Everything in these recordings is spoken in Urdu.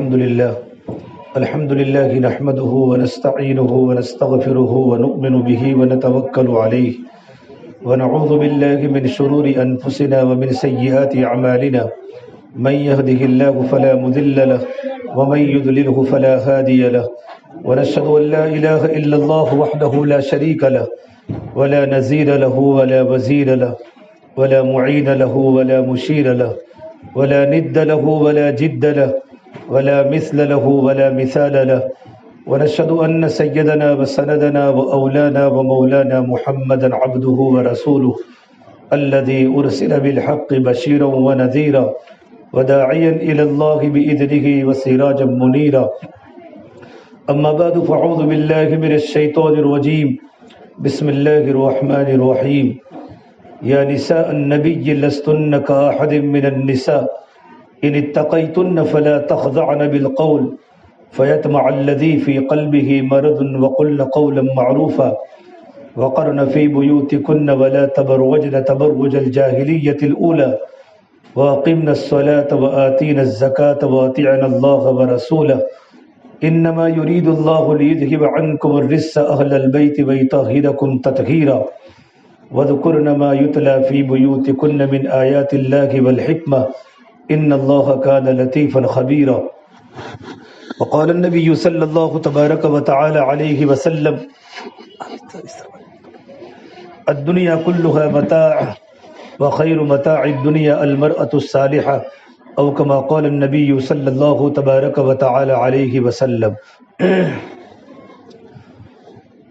الحمد لله نحمده ونستعينه ونستغفره ونؤمن به ونتوكل عليه ونعوذ بالله من شرور أنفسنا ومن سيئات أعمالنا من يهده الله فلا مضل له ومن يضلله فلا هادي له ونشهد أن لا إله إلا الله وحده لا شريك له ولا نزير له ولا وزير له ولا معين له ولا مشير له ولا ند له ولا جد له ولا مثل له ولا مثال له ونشهد أن سيدنا وسندنا وأولانا ومولانا محمدا عبده ورسوله الذي أرسل بالحق بشيرا ونذيرا وداعيا إلى الله بإذنه وسراجا منيرا أما بعد فأعوذ بالله من الشيطان الرجيم بسم الله الرحمن الرحيم يا نساء النبي لستن كأحد من النساء إن اتقيتن فلا تخضعن بالقول فيطمع الذي في قلبه مرض وقلن قولا معروفا وقرن في بيوتكن ولا تبرجن تبرج الجاهلية الأولى وأقمنا الصلاة وآتينا الزكاة وأطيعنا الله ورسوله إنما يريد الله ليذهب عنكم الرجس أهل البيت ويطهركم تطهيرا وذكرن ما يتلى في بيوتكن من آيات الله والحكمة إن الله كان لطيفا خبيرا وقال النبي صلى الله تبارك وتعالى عليه وسلم الدنيا كلها متاع وخير متاع الدنيا المرأة الصالحة او كما قال النبي صلی اللہ تبارک و تعالی علیہ وسلم۔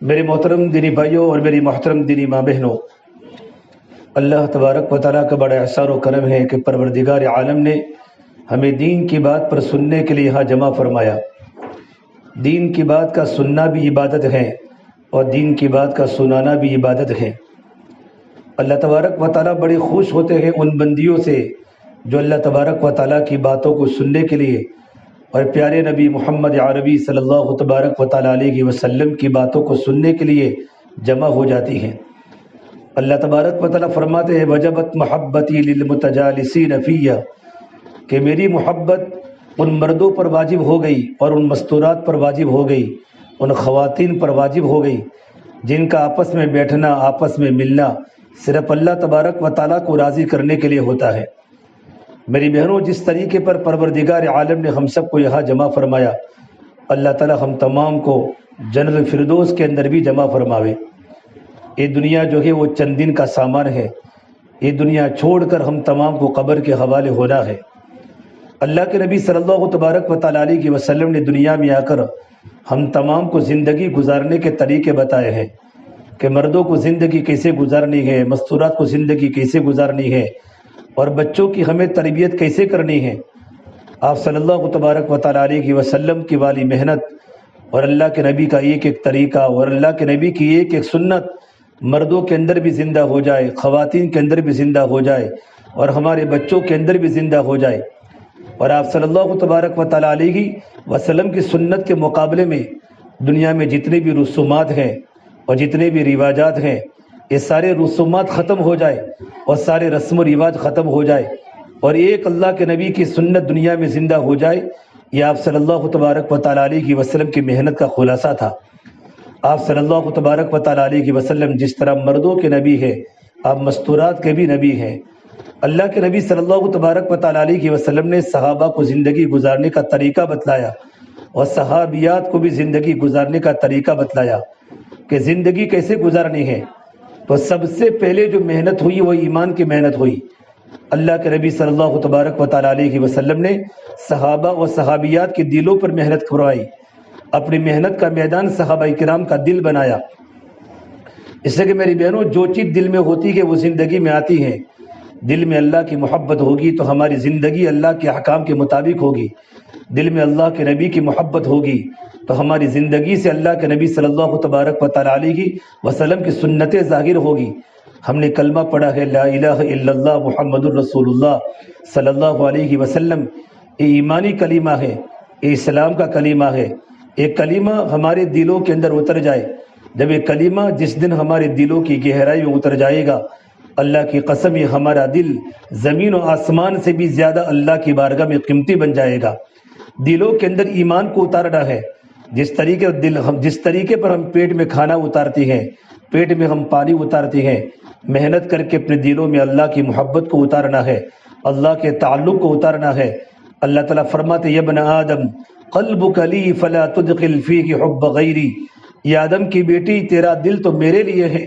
میرے محترم دینی بھائیوں اور میری محترم دینی ماں بہنوں، اللہ تبارک و تعالیٰ کا بڑا احسان و کرم ہے کہ پروردگار عالم نے ہمیں دین کی بات پر سننے کے لیے یہاں جمع فرمایا۔ دین کی بات کا سننا بھی عبادت ہے اور دین کی بات کا سنانا بھی عبادت ہے۔ اللہ تبارک و تعالیٰ بڑے خوش ہوتے ہیں ان بندیوں سے جو اللہ تبارک و تعالیٰ کی باتوں کو سننے کے لیے اور پیارے نبی محمد عربی صلی اللہ تبارک و تعالیٰ علیہ وسلم کی باتوں کو سننے کے لیے جمع ہو جاتی ہیں۔ اللہ تبارک و تعالیٰ فرماتے ہیں وجبت محبتی للمتجالسین فیہ، کہ میری محبت ان مردوں پر واجب ہو گئی اور ان مستورات پر واجب ہو گئی، ان خواتین پر واجب ہو گئی جن کا آپس میں بیٹھنا، آپس میں ملنا صرف اللہ تبارک و تعالیٰ کو راضی کرنے کے لیے ہوتا ہے۔ میری بہنوں، جس طریقے پر پروردگار عالم نے ہم سب کو یہاں جمع فرمایا، اللہ تعالیٰ ہم تمام کو جنت الفردوس کے اندر بھی جمع فرماوے۔ یہ دنیا جو ہے وہ چند دن کا سامان ہے، یہ دنیا چھوڑ کر ہم تمام کو قبر کے حوالے ہونا ہے۔ اللہ کے نبی صلی اللہ تبارک و تعالیٰ علیہ وسلم نے دنیا میں آ کر ہم تمام کو زندگی گزارنے کے طریقے بتائے ہیں کہ مردوں کو زندگی کیسے گزارنی ہے، مستورات کو زندگی کیسے گزارنی ہے، اور بچوں کی ہمیں تربیت کیسے کرنی ہے۔ آپ صلی اللہ تبارک و تعالیٰ علیہ وسلم کی والی محنت اور اللہ کے نبی کا ایک ایک طریقہ اور اللہ کے نبی کی ایک ایک سنت مردوں کے اندر بھی زندہ ہو جائے، خواتین کے اندر بھی زندہ ہو جائے اور ہمارے بچوں کے اندر بھی زندہ ہو جائے۔ اور آپ صلی اللہ تبارک و تعالیٰ علیہ وسلم کی سنت کے مقابلے میں دنیا میں جتنے بھی رسومات ہیں اور جتنے بھی رواجات ہیں، یہ سارے رسومات ختم ہو جائے اور سارے رسم و رواج ختم ہو جائے اور ایک اللہ کے نبی کی سنت دنیا میں زندہ ہو جائے۔ یہ آپ صلی اللہ تبارک و تعالیٰ علیہ وسلم کی محنت کا خلاصہ تھا۔ آپ صلی اللہ تبارک و تعالیٰ علیہ وسلم جس طرح مردوں کے نبی ہے، آپ مستورات کے بھی نبی ہیں۔ اللہ کے نبی صلی اللہ تبارک و تعالیٰ علیہ وسلم نے صحابہ کو زندگی گزارنے کا طریقہ بتلایا اور صحابیات کو بھی زندگی گزارنے کا طریقہ بتلایا کہ زندگی کیسے گزارنی ہے۔ تو سب سے پہلے جو محنت ہوئی وہ ایمان کی محنت ہوئی۔ اللہ کے نبی صلی اللہ تبارک و تعالیٰ علیہ وسلم نے صحابہ و صحابیات کے دلوں پر محنت کروائی، اپنی محنت کا میدان صحابہ کرام کا دل بنایا۔ اس لیے کہ میری بہنوں، جو چیز دل میں ہوتی ہے وہ زندگی میں آتی ہے۔ دل میں اللہ کی محبت ہوگی تو ہماری زندگی اللہ کے احکام کے مطابق ہوگی۔ دل میں اللہ کے نبی کی محبت ہوگی تو ہماری زندگی سے اللہ کے نبی صلی اللہ تبارک و تعالیٰ علیہ وسلم کی سنتیں ظاہر ہوگی۔ ہم نے کلمہ پڑھا ہے لا الہ الا اللہ محمد الرسول اللہ صلی اللہ علیہ وسلم، یہ ایمانی کلمہ ہے، یہ اسلام کا کلمہ ہے۔ یہ کلمہ ہمارے دلوں کے اندر اتر جائے، جب یہ کلمہ جس دن ہمارے دلوں کی گہرائی میں اتر جائے گا، اللہ کی قسم یہ ہمارا دل زمین و آسمان سے بھی زیادہ اللہ کی بارگاہ میں قیمتی بن جائے گا۔ دلوں کے اندر ایمان کو اتارنا ہے۔ جس طریقے پر ہم پیٹ میں کھانا اتارتے ہیں، پیٹ میں ہم پانی اتارتے ہیں، محنت کر کے اپنے دلوں میں اللہ کی محبت کو اتارنا ہے، اللہ کے تعلق کو اتارنا ہے۔ اللہ تعالیٰ فرماتے یا ابن آدم قلبک لی فلا تدخل فیہ حب غیری، یہ آدم کی بیٹی تیرا دل تو میرے لیے ہے،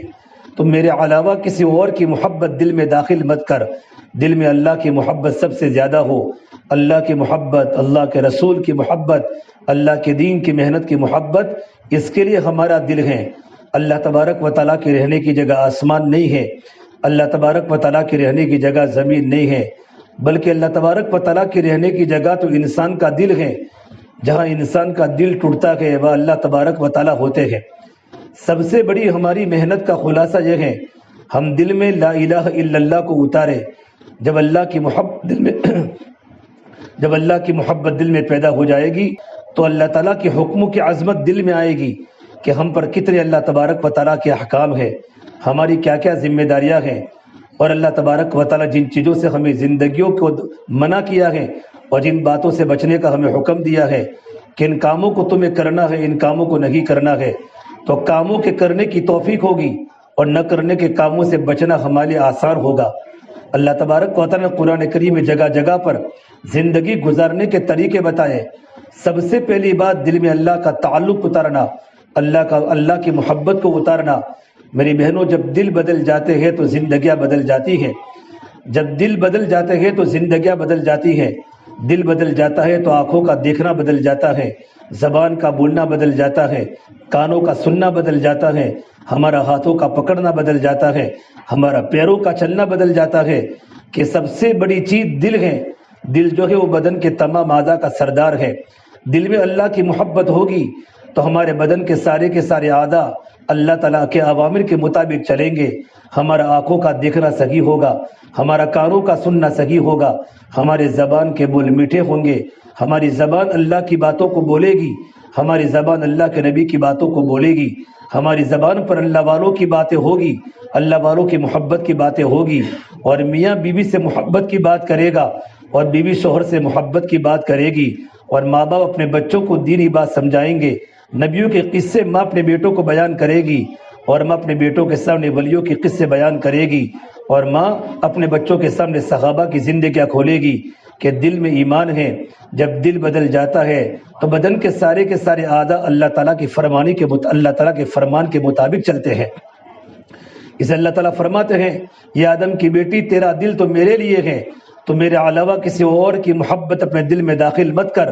تو میرے علاوہ کسی اور کی محبت دل میں داخل مت کر۔ دل میں اللہ کی محبت سب سے زیادہ ہو، اللہ کی محبت، اللہ کے رسول کی محبت، اللہ کے دین کی محنت کی محبت، اس کے لیے ہمارا دل ہے۔ اللہ تبارک و تعالیٰ کے رہنے کی جگہ آسمان نہیں ہے، اللہ تبارک و تعالیٰ کے رہنے کی جگہ زمین نہیں ہے، بلکہ اللہ تبارک و تعالیٰ کے رہنے کی جگہ تو انسان کا دل ہے۔ جہاں انسان کا دل ٹوٹتا ہے وہ اللہ تبارک و تعالیٰ ہوتے ہیں۔ سب سے بڑی ہماری محنت کا خلاصہ یہ ہے ہم دل میں لا الہ الا اللہ کو اتارے۔ جب اللہ کی محبت دل میں پیدا ہو جائے گی تو اللہ تعالیٰ کے حکموں کی عظمت دل میں آئے گی کہ ہم پر کتنے اللہ تبارک و تعالیٰ کے احکام ہیں، ہماری کیا کیا ذمہ داریاں ہیں، اور اللہ تبارک و تعالیٰ جن چیزوں سے ہمیں زندگیوں کو منع کیا ہے اور جن باتوں سے بچنے کا ہمیں حکم دیا ہے کہ ان کاموں کو تمہیں کرنا ہے، ان کاموں کو نہیں کرنا ہے، تو کاموں کے کرنے کی توفیق ہوگی اور نہ کرنے کے کاموں سے بچنا ہمارے لیے آسان ہوگا۔ اللہ تبارک و تعالیٰ نے قرآن کریم میں جگہ جگہ پر زندگی گزارنے کے طریقے بتائے۔ سب سے پہلی بات دل میں اللہ کا تعلق اتارنا، اللہ کی محبت کو اتارنا۔ میری بہنوں، جب دل بدل جاتے ہیں تو زندگیاں بدل جاتی ہیں، جب دل بدل جاتے ہیں تو زندگیاں بدل جاتی ہیں۔ دل بدل جاتا ہے تو آنکھوں کا دیکھنا بدل جاتا ہے، زبان کا بولنا بدل جاتا ہے، کانوں کا سننا بدل جاتا ہے، ہمارا ہاتھوں کا پکڑنا بدل جاتا ہے، ہمارا پیروں کا چلنا بدل جاتا ہے۔ کہ سب سے بڑی چیز دل ہے۔ دل جو ہے وہ بدن کے تمام اعضاء کا سردار ہے۔ دل میں اللہ کی محبت ہوگی تو ہمارے بدن کے سارے اعضاء اللہ تعالیٰ کے اوامر کے مطابق چلیں گے۔ ہمارا آنکھوں کا دیکھنا صحیح ہوگا، ہمارا کانوں کا سننا صحیح ہوگا، ہمارے زبان کے بول میٹھے ہوں گے، ہماری زبان اللہ کی باتوں کو بولے گی، ہماری زبان اللہ کے نبی کی باتوں کو بولے گی، ہماری زبان پر اللہ والوں کی باتیں ہوگی، اللہ والوں کی محبت کی باتیں ہوگی، اور میاں بیوی سے محبت کی بات کرے گا اور بیوی شوہر سے محبت کی بات کرے گی، اور ماں باپ اپنے بچوں کو دینی بات سمجھائیں گے۔ نبیوں کے قصے ماں اپنے بیٹوں کو بیان کرے گی اور ماں اپنے بیٹوں کے سامنے ولیوں کے قصے بیان کرے گی، اور ماں اپنے بچوں کے سامنے صحابہ کی زندگیاں کھولے گی کہ دل میں ایمان ہے۔ جب دل بدل جاتا ہے تو بدن کے سارے اعضاء اللہ تعالیٰ کے فرمان کے مطابق چلتے ہیں۔ اسے اللہ تعالیٰ فرماتے ہیں یہ آدم کی بیٹی تیرا دل تو میرے لیے ہے، تو میرے علاوہ کسی اور کی محبت اپنے دل میں داخل مت کر۔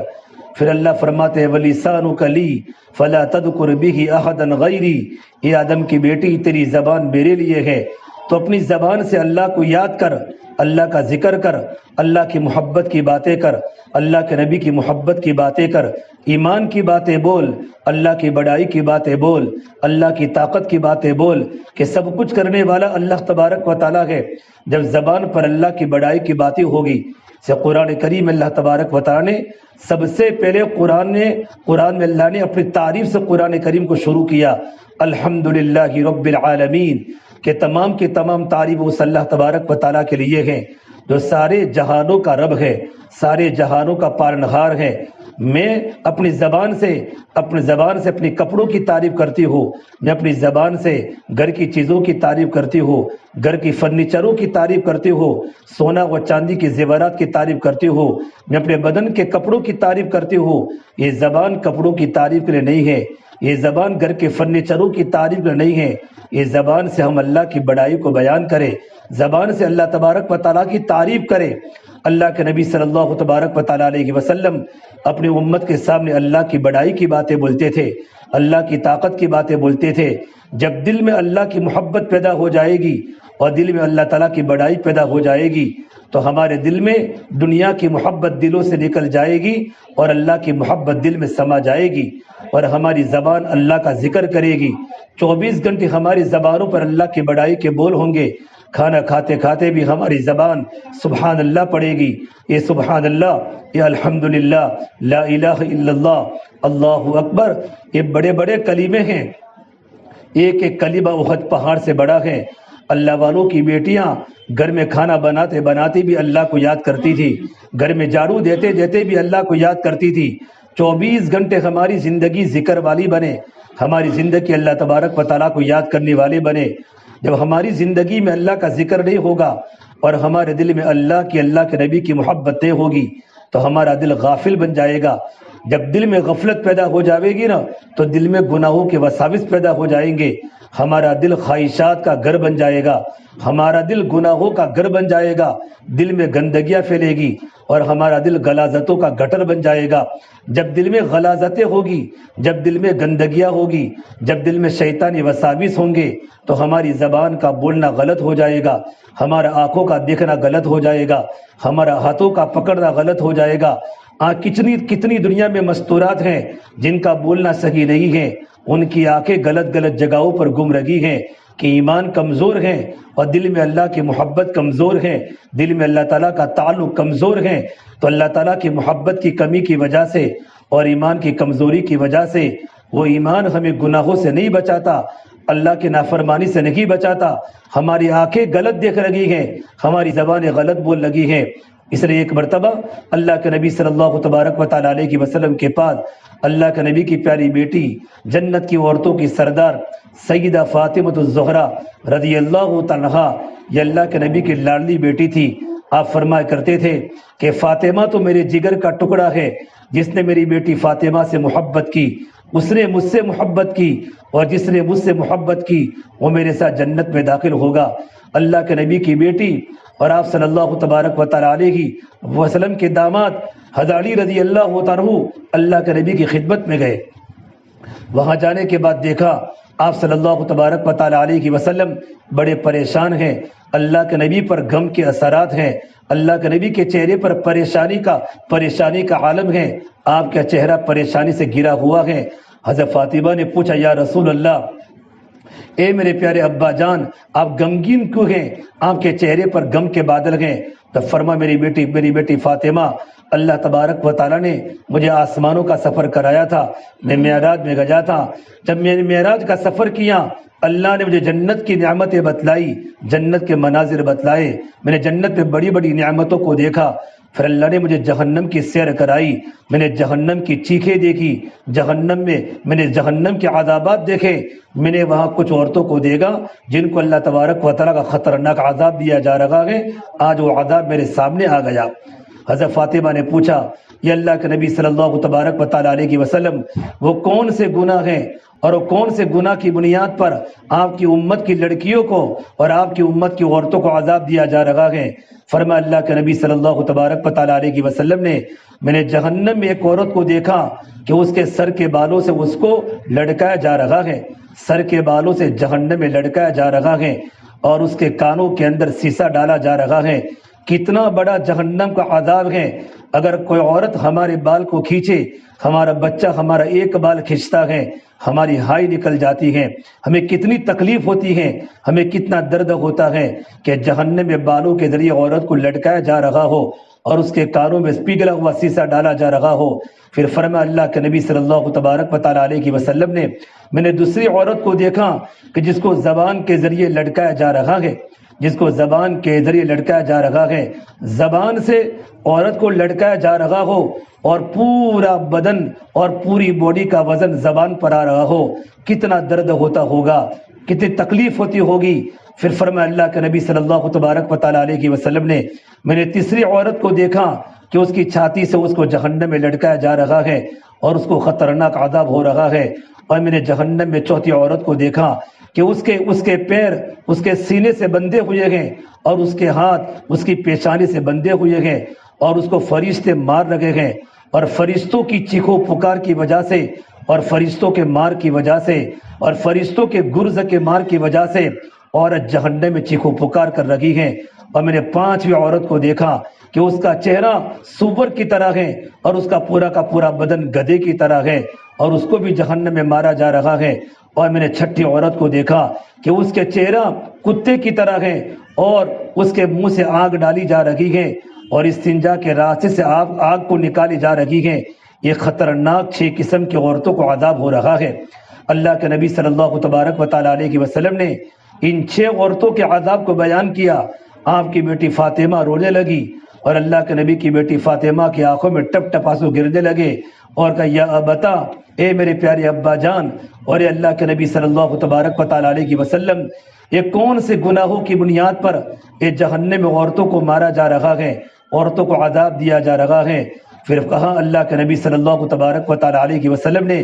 پھر اللہ فرماتے ہیں وَلِسَانُكَ لِي فَلَا تَذْكُرْ بِهِ أَحَدًا غَيْرِي، یہ آدم کی بیٹی تیری زبان میرے لیے ہے، تو اپنی زبان سے اللہ کو یاد کر، اللہ کا ذکر کر، اللہ کی محبت کی باتیں کر، اللہ کے نبی کی محبت کی باتیں کر، ایمان کی باتیں بول، اللہ کی بڑائی کی باتیں بول، اللہ کی طاقت کی باتیں بول کہ سب کچھ کرنے والا اللہ تبارک و تعالیٰ ہے۔ جب زبان پر اللہ کی بڑائی کی باتیں ہوگی، سے قرآن کریم اللہ تبارک و تعالیٰ نے سب سے پہلے قرآن میں اللہ نے اپنی تعریف سے قرآن کریم کو شروع کیا، الحمدللہ رب العالمین، کہ تمام کی تمام تعریف اس اللہ تبارک و تعالیٰ کے لیے ہیں جو سارے جہانوں کا رب ہے، سارے جہانوں کا پالنہار ہے۔ میں اپنی زبان سے اپنی کپڑوں کی تعریف کرتی ہوں، میں اپنی زبان سے گھر کی چیزوں کی تعریف کرتی ہوں، گھر کی فرنیچروں کی تعریف کرتی ہوں، سونا و چاندی کے زیورات کی تعریف کرتی ہوں، میں اپنے بدن کے کپڑوں کی تعریف کرتی ہوں۔ یہ زبان کپڑوں کی تعریف کے لیے نہیں ہے، یہ زبان گھر کے فرنیچروں کی تعریف کے لیے نہیں ہے، یہ زبان سے ہم اللہ کی بڑائی کو بیان کریں، زبان سے اللہ تبارک و تعالیٰ کی تعریف کریں۔ اللہ کے نبی صلی اللہ تبارک و تعالیٰ علیہ وسلم اپنی امت کے سامنے اللہ کی بڑائی کی باتیں بولتے تھے، اللہ کی طاقت کی باتیں بولتے تھے۔ جب دل میں اللہ کی محبت پیدا ہو جائے گی اور دل میں اللہ تعالیٰ کی بڑائی پیدا ہو جائے گی تو ہمارے دل میں دنیا کی محبت دلوں سے نکل جائے گی اور اللہ کی محبت دل میں سما جائے گی، اور ہماری زبان اللہ کا ذکر کرے گی۔ 24 گھنٹے ہماری زبانوں پر اللہ کی بڑائی کے بول ہوں گے۔ کھانا کھاتے کھاتے بھی ہماری زبان سبحان اللہ پڑے گی۔ یہ سبحان اللہ، یہ الحمدللہ، لا الہ الا اللہ، اللہ اکبر، یہ بڑے بڑے کلمے ہیں۔ ایک ایک کلمہ احد پہاڑ سے بڑا ہے۔ اللہ والوں کی بیٹیاں گھر میں کھانا بناتے بناتے بھی اللہ کو یاد کرتی تھی، گھر میں جھاڑو دیتے دیتے بھی اللہ کو یاد کرتی تھی۔ 24 گھنٹے ہماری زندگی ذکر والی بنے، ہماری زندگی اللہ تبارک و تعالیٰ کو یاد کرنے والے بنے۔ جب ہماری زندگی میں اللہ کا ذکر نہیں ہوگا اور ہمارے دل میں اللہ کے نبی کی محبت نہیں ہوگی تو ہمارا دل غافل بن جائے گا۔ جب دل میں غفلت پیدا ہو جائے گی نا تو دل میں گناہوں کے وساوس پیدا ہو جائیں گے، ہمارا دل خواہشات کا گھر بن جائے گا، ہمارا دل گناہوں کا گھر بن جائے گا، دل میں گندگیاں پھیلے گی اور ہمارا دل غلاظتوں کا گٹر بن جائے گا۔ جب دل میں غلاظتیں ہوگی، جب دل میں گندگیاں ہوگی، جب دل میں شیطانی وساوس ہوں گے تو ہماری زبان کا بولنا غلط ہو جائے گا، ہمارا آنکھوں کا دیکھنا غلط ہو جائے گا، ہمارا ہاتھوں کا پکڑنا غلط ہو جائے گا۔ کتنی دنیا میں مستورات ہیں جن کا بولنا صحیح نہیں ہے، ان کی آنکھیں غلط جگہوں پر گم رہی ہیں کہ ایمان کمزور ہیں اور دل میں اللہ کی محبت کمزور ہے، دل میں اللہ تعالیٰ کا تعلق کمزور ہے۔ تو اللہ تعالیٰ کی محبت کی کمی کی وجہ سے اور ایمان کی کمزوری کی وجہ سے وہ ایمان ہمیں گناہوں سے نہیں بچاتا، اللہ کی نافرمانی سے نہیں بچاتا۔ ہماری آنکھیں غلط دیکھ رہی ہیں، ہماری زبانیں غلط بول لگی ہیں۔ اس لیے ایک مرتبہ اللہ کے نبی صلی اللہ تبارک و تعالیٰ علیہ وسلم کے پاس اللہ کے نبی کی پیاری بیٹی، جنت کی عورتوں کی سردار سیدہ فاطمہ الزہرا رضی اللہ تعالیٰ عنہا، یہ اللہ کے نبی کی لاڈلی بیٹی تھی۔ آپ فرمایا کرتے تھے کہ فاطمہ تو میرے جگر کا ٹکڑا ہے، جس نے میری بیٹی فاطمہ سے محبت کی اس نے مجھ سے محبت کی، اور جس نے مجھ سے محبت کی وہ میرے ساتھ جنت میں داخل ہوگا۔ اللہ کے نبی کی بیٹی اور آپ صلی اللہ تبارک و تعالیٰ علیہ وسلم کے داماد حضرت علی رضی اللہ تعالیٰ عنہ اللہ کے نبی کی خدمت میں گئے۔ وہاں جانے کے بعد دیکھا آپ صلی اللہ تبارک و تعالیٰ علیہ وسلم بڑے پریشان ہیں، اللہ کے نبی پر غم کے اثرات ہیں، اللہ کے نبی کے چہرے پر پریشانی کا عالم ہے، آپ کا چہرہ پریشانی سے گرا ہوا ہے۔ حضرت فاطمہ نے پوچھا یا رسول اللہ، اے میرے پیارے ابا جان، آپ غمگین کیوں ہیں؟ آپ کے چہرے پر غم کے بادل ہیں۔ تو فرما میری بیٹی فاطمہ، اللہ تبارک و تعالیٰ نے مجھے آسمانوں کا سفر کرایا تھا، میں معراج میں گیا تھا۔ جب میں نے معراج کا سفر کیا، اللہ نے مجھے جنت کی نعمتیں بتلائی، جنت کے مناظر بتلائے، میں نے جنت میں بڑی بڑی نعمتوں کو دیکھا۔ پھر اللہ نے مجھے جہنم کی سیر کرائی، میں نے جہنم کی چیخیں دیکھی، جہنم میں میں نے جہنم کے عذابات دیکھے، میں نے وہاں کچھ عورتوں کو دیکھا جن کو اللہ تبارک و تعالیٰ کا خطرناک عذاب دیا جا رہا ہے، آج وہ عذاب میرے سامنے آ گیا۔ حضرت فاطمہ نے پوچھا یہ اللہ کے نبی صلی اللہ تبارک و تعالیٰ علیہ وسلم، وہ کون سے گناہ ہیں اور وہ کون سے گناہ کی بنیاد پر آپ کی امت کی لڑکیوں کو اور آپ کی امت کی عورتوں کو عذاب دیا جا رہا ہے؟ فرما اللہ کے نبی صلی اللہ تبارک و تعالیٰ علیہ وسلم نے، میں نے جہنم میں ایک عورت کو دیکھا کہ اس کے سر کے بالوں سے اس کو لڑکایا جا رہا ہے، سر کے بالوں سے جہنم میں لڑکایا جا رہا ہے، اور اس کے کانوں کے اندر سیسا ڈالا جا رہا ہے۔ کتنا بڑا جہنم کا عذاب ہے۔ اگر کوئی عورت ہمارے بال کو کھینچے، ہمارا بچہ ہمارا ایک بال کھینچتا ہے، ہماری ہائی نکل جاتی ہے، ہمیں کتنی تکلیف ہوتی ہے، ہمیں کتنا درد ہوتا ہے کہ جہنم میں بالوں کے ذریعے عورت کو لٹکایا جا رہا ہو اور اس کے کانوں میں پگھلا ہوا سیسا ڈالا جا رہا ہو۔ پھر فرمایا اللہ کے نبی صلی اللہ تبارک و تعالیٰ علیہ وسلم نے، میں نے دوسری عورت کو دیکھا کہ جس کو زبان کے ذریعے لٹکایا جا رہا ہے، جس کو زبان کے ذریعے لٹکایا جا رہا ہے، زبان سے عورت کو لٹکایا جا رہا ہو اور پورا بدن اور پوری باڈی کا وزن زبان پر آ رہا ہو، کتنا درد ہوتا ہوگا، کتنی تکلیف ہوتی ہوگی۔ پھر فرمایا اللہ کے نبی صلی اللہ تبارک و تعالیٰ علیہ وسلم نے، میں نے تیسری عورت کو دیکھا کہ اس کی چھاتی سے اس کو جہنم میں لٹکایا جا رہا ہے اور اس کو خطرناک عذاب ہو رہا ہے۔ اور میں نے جہنم میں چوتھی عورت کو دیکھا کہ اس کے پیر اس کے سینے سے بندھے ہوئے ہیں اور اس کے ہاتھ اس کی پیشانی سے بندھے ہوئے ہیں اور اس کو فرشتے مار رہے ہیں، اور فرشتوں کی چیخو پکار کی وجہ سے اور فرشتوں کے مار کی وجہ سے اور فرشتوں کے گرز کے مار کی وجہ سے عورت جہنم میں چیخو پکار کر رہی ہے۔ اور میں نے پانچویں عورت کو دیکھا کہ اس کا چہرہ سور کی طرح ہے اور اس کا پورا بدن گدھے کی طرح ہے اور اس کو بھی جہنم میں مارا جا رہا ہے۔ اور میں نے چھٹی عورت کو دیکھا کہ اس کے چہرہ کتے کی طرح ہے اور اس کے منہ سے آگ ڈالی جا رہی ہے اور استنجا کے راستے سے آگ کو نکالی جا رہی ہے۔ یہ خطرناک 6 قسم کی عورتوں کو عذاب ہو رہا ہے۔ اللہ کے نبی صلی اللہ تبارک و تعالیٰ علیہ وسلم نے ان 6 عورتوں کے عذاب کو بیان کیا۔ آپ کی بیٹی فاطمہ رونے لگی اور اللہ کے نبی کی بیٹی فاطمہ کی آنکھوں میں ٹپ ٹپ آنسو گرنے لگے اور کہا یا ابتا، اے میرے پیارے ابا جان اور اے اللہ کے نبی صلی اللہ تبارک و تعالیٰ علیہ وسلم، یہ کون سے گناہوں کی بنیاد پر یہ جہنم میں عورتوں کو مارا جا رہا ہے، عورتوں کو عذاب دیا جا رہا ہے؟ پھر کہا اللہ کے نبی صلی اللہ تبارک و تعالیٰ علیہ وسلم نے،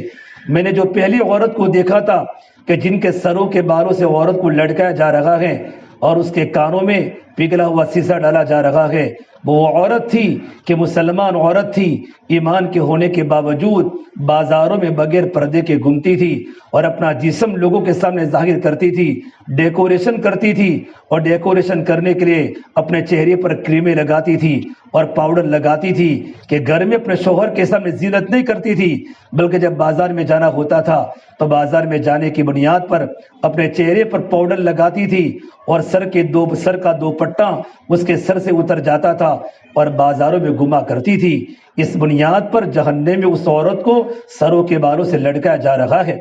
میں نے جو پہلی عورت کو دیکھا تھا کہ جن کے سروں کے بالوں سے عورت کو لٹکایا جا رہا ہے اور اس کے کانوں میں پگھلا ہوا سیسا ڈالا جا رہا ہے، وہ عورت تھی کہ مسلمان عورت تھی، ایمان کے ہونے کے باوجود بازاروں میں بغیر پردے کے گھومتی تھی اور اپنا جسم لوگوں کے سامنے ظاہر کرتی تھی، ڈیکوریشن کرتی تھی اور ڈیکوریشن کرنے کے لیے اپنے چہرے پر کریمیں لگاتی تھی اور پاؤڈر لگاتی تھی کہ گھر میں اپنے شوہر کے سامنے زینت نہیں کرتی تھی، بلکہ جب بازار میں جانا ہوتا تھا تو بازار میں جانے کی بنیاد پر اپنے چہرے پر پاؤڈر لگاتی تھی اور سر کا دوپٹہ اس کے سر سے اتر جاتا تھا اور بازاروں میں گھما کرتی تھی۔ اس بنیاد پر جہنم میں اس عورت کو سروں کے بالوں سے لٹکایا جا رہا ہے۔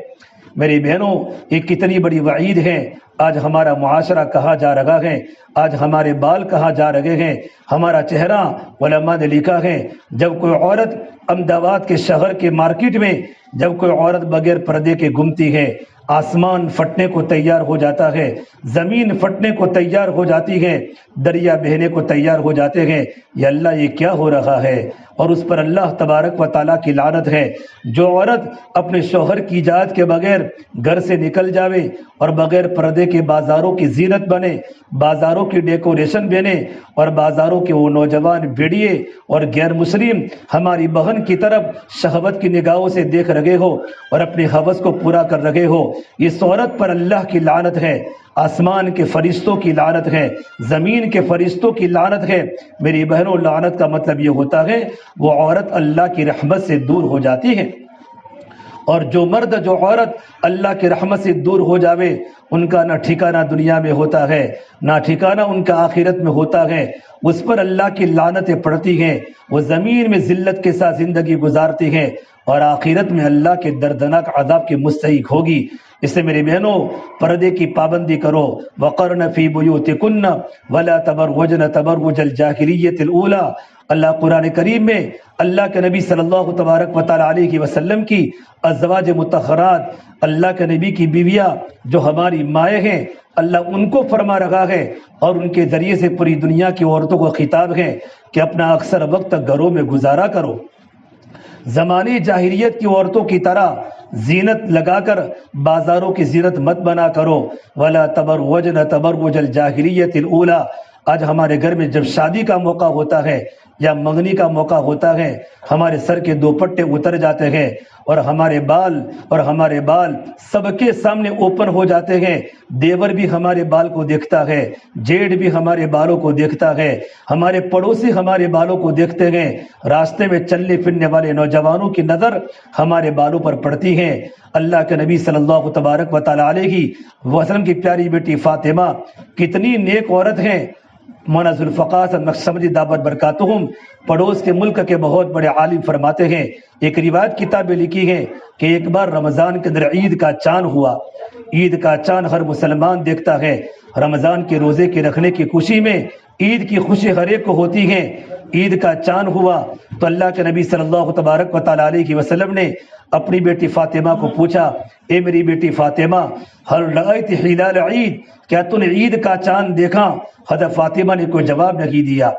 میری بہنوں، یہ کتنی بڑی وعید ہے۔ آج ہمارا معاشرہ کہاں جا رہا ہے، آج ہمارے بال کہاں جا رہے ہیں، ہمارا چہرہ۔ علماء نے لکھا ہے جب کوئی عورت احمدآباد کے شہر کے مارکیٹ میں جب کوئی عورت بغیر پردے کے گھومتی ہے، آسمان پھٹنے کو تیار ہو جاتا ہے، زمین پھٹنے کو تیار ہو جاتی ہے، دریا بہنے کو تیار ہو جاتے ہیں۔ یا اللہ، یہ کیا ہو رہا ہے؟ اور اس پر اللہ تبارک و تعالیٰ کی لعنت ہے۔ جو عورت اپنے شوہر کی اجازت کے بغیر گھر سے نکل جاوے اور بغیر پردے کے بازاروں کی زینت بنے، بازاروں کی ڈیکوریشن بنے اور بازاروں کے وہ نوجوان بیڑیے اور غیر مسلم ہماری بہن کی طرف شہوت کی نگاہوں سے دیکھ رہے ہو اور اپنی ہوس کو پورا کر رہے ہو، اس عورت پر اللہ کی لعنت ہے، آسمان کے فرشتوں کی لعنت ہے، زمین کے فرشتوں کی لعنت ہے۔ میری بہنوں، لعنت کا مطلب یہ ہوتا ہے وہ عورت اللہ کی رحمت سے دور ہو جاتی ہے، اور جو مرد جو عورت اللہ کی رحمت سے دور ہو جاوے ان کا نہ ٹھکانہ دنیا میں ہوتا ہے نہ ٹھکانہ ان کا آخرت میں ہوتا ہے، اس پر اللہ کی لعنتیں پڑتی ہیں، وہ زمین میں ذلت کے ساتھ زندگی گزارتی ہیں اور آخرت میں اللہ کے دردناک عذاب کے مستحق ہوگی۔ اس سے میری بہنوں، پردے کی پابندی کرو۔ وقرن فی بیوتکن ولا تبرجن تبرج الجاہلیۃ الاولی۔ اللہ قرآن کریم میں اللہ کے نبی صلی اللہ تبارک و تعالیٰ علیہ وسلم کی ازواج مطہرات، اللہ کے نبی کی بیویاں جو ہماری مائیں ہیں، اللہ ان کو فرما رہا ہے اور ان کے ذریعے سے پوری دنیا کی عورتوں کو خطاب ہے کہ اپنا اکثر وقت گھروں میں گزارا کرو۔ زمانی جاہلیت کی عورتوں کی طرح زینت لگا کر بازاروں کی زینت مت بنا کرو۔ ولا تبرجن تبرج الجاہلیۃ الاولی۔ آج ہمارے گھر میں جب شادی کا موقع ہوتا ہے یا منگنی کا موقع ہوتا ہے، ہمارے سر کے دوپٹے اتر جاتے ہیں اور ہمارے بال سب کے سامنے اوپن ہو جاتے ہیں۔ دیور بھی ہمارے بال کو دیکھتا ہے، جیڑ بھی ہمارے بالوں کو دیکھتا ہے، ہمارے پڑوسی ہمارے بالوں کو دیکھتے ہیں، راستے میں چلنے پھرنے والے نوجوانوں کی نظر ہمارے بالوں پر پڑتی ہے۔ اللہ کے نبی صلی اللہ تبارک و تعالیٰ علیہ وسلم کی پیاری بیٹی فاطمہ کتنی نیک عورت ہیں۔ مولانا ذوالفقار نقشبندی دعوت برکاتہم پڑوس کے ملک کے بہت بڑے عالم فرماتے ہیں، ایک روایت کتابیں لکھی ہیں کہ ایک بار رمضان کے اندر عید کا چاند ہوا۔ عید کا چاند ہر مسلمان دیکھتا ہے، رمضان کے روزے کے رکھنے کی خوشی میں عید کی خوشی ہر ایک کو ہوتی ہے۔ عید کا چاند ہوا تو اللہ کے نبی صلی اللہ تبارک و تعالیٰ علیہ وسلم نے اپنی بیٹی فاطمہ کو پوچھا، اے میری بیٹی فاطمہ، ہل رأیت ہلال عید، کیا تو نے عید کا چاند دیکھا؟ حضرت فاطمہ نے کوئی جواب نہیں دیا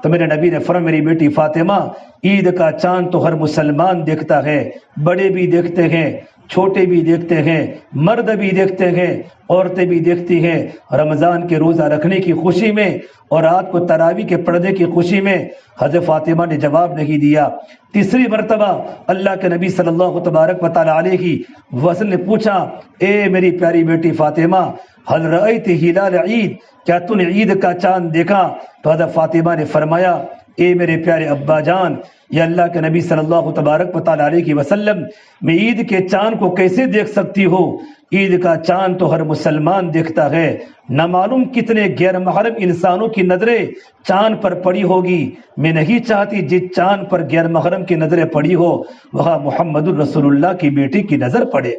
تو میرے نبی نے فرمایا، میری بیٹی فاطمہ، عید کا چاند تو ہر مسلمان دیکھتا ہے، بڑے بھی دیکھتے ہیں، چھوٹے بھی دیکھتے ہیں، مرد بھی دیکھتے ہیں، عورتیں بھی دیکھتی ہیں۔ رمضان کے روزہ رکھنے کی خوشی میں اور رات کو تراویح کے پردے کی خوشی میں حضرت فاطمہ نے جواب نہیں دیا۔ تیسری مرتبہ اللہ کے نبی صلی اللہ تبارک و تعالیٰ علیہ وسلم نے پوچھا، اے میری پیاری بیٹی فاطمہ، ہل رأیت ہلال عید، کیا تو نے عید کا چاند دیکھا؟ تو حضرت فاطمہ نے فرمایا، اے میرے پیارے ابا جان، یا اللہ کے نبی صلی اللہ تبارک و تعالیٰ علیہ وسلم، میں عید کے چاند کو کیسے دیکھ سکتی ہوں؟ عید کا چاند تو ہر مسلمان دیکھتا ہے، نہ معلوم کتنے غیر محرم انسانوں کی نظریں چاند پر پڑی ہوگی، میں نہیں چاہتی جس چاند پر غیر محرم کی نظریں پڑی ہو وہاں محمد الرسول اللہ کی بیٹی کی نظر پڑے۔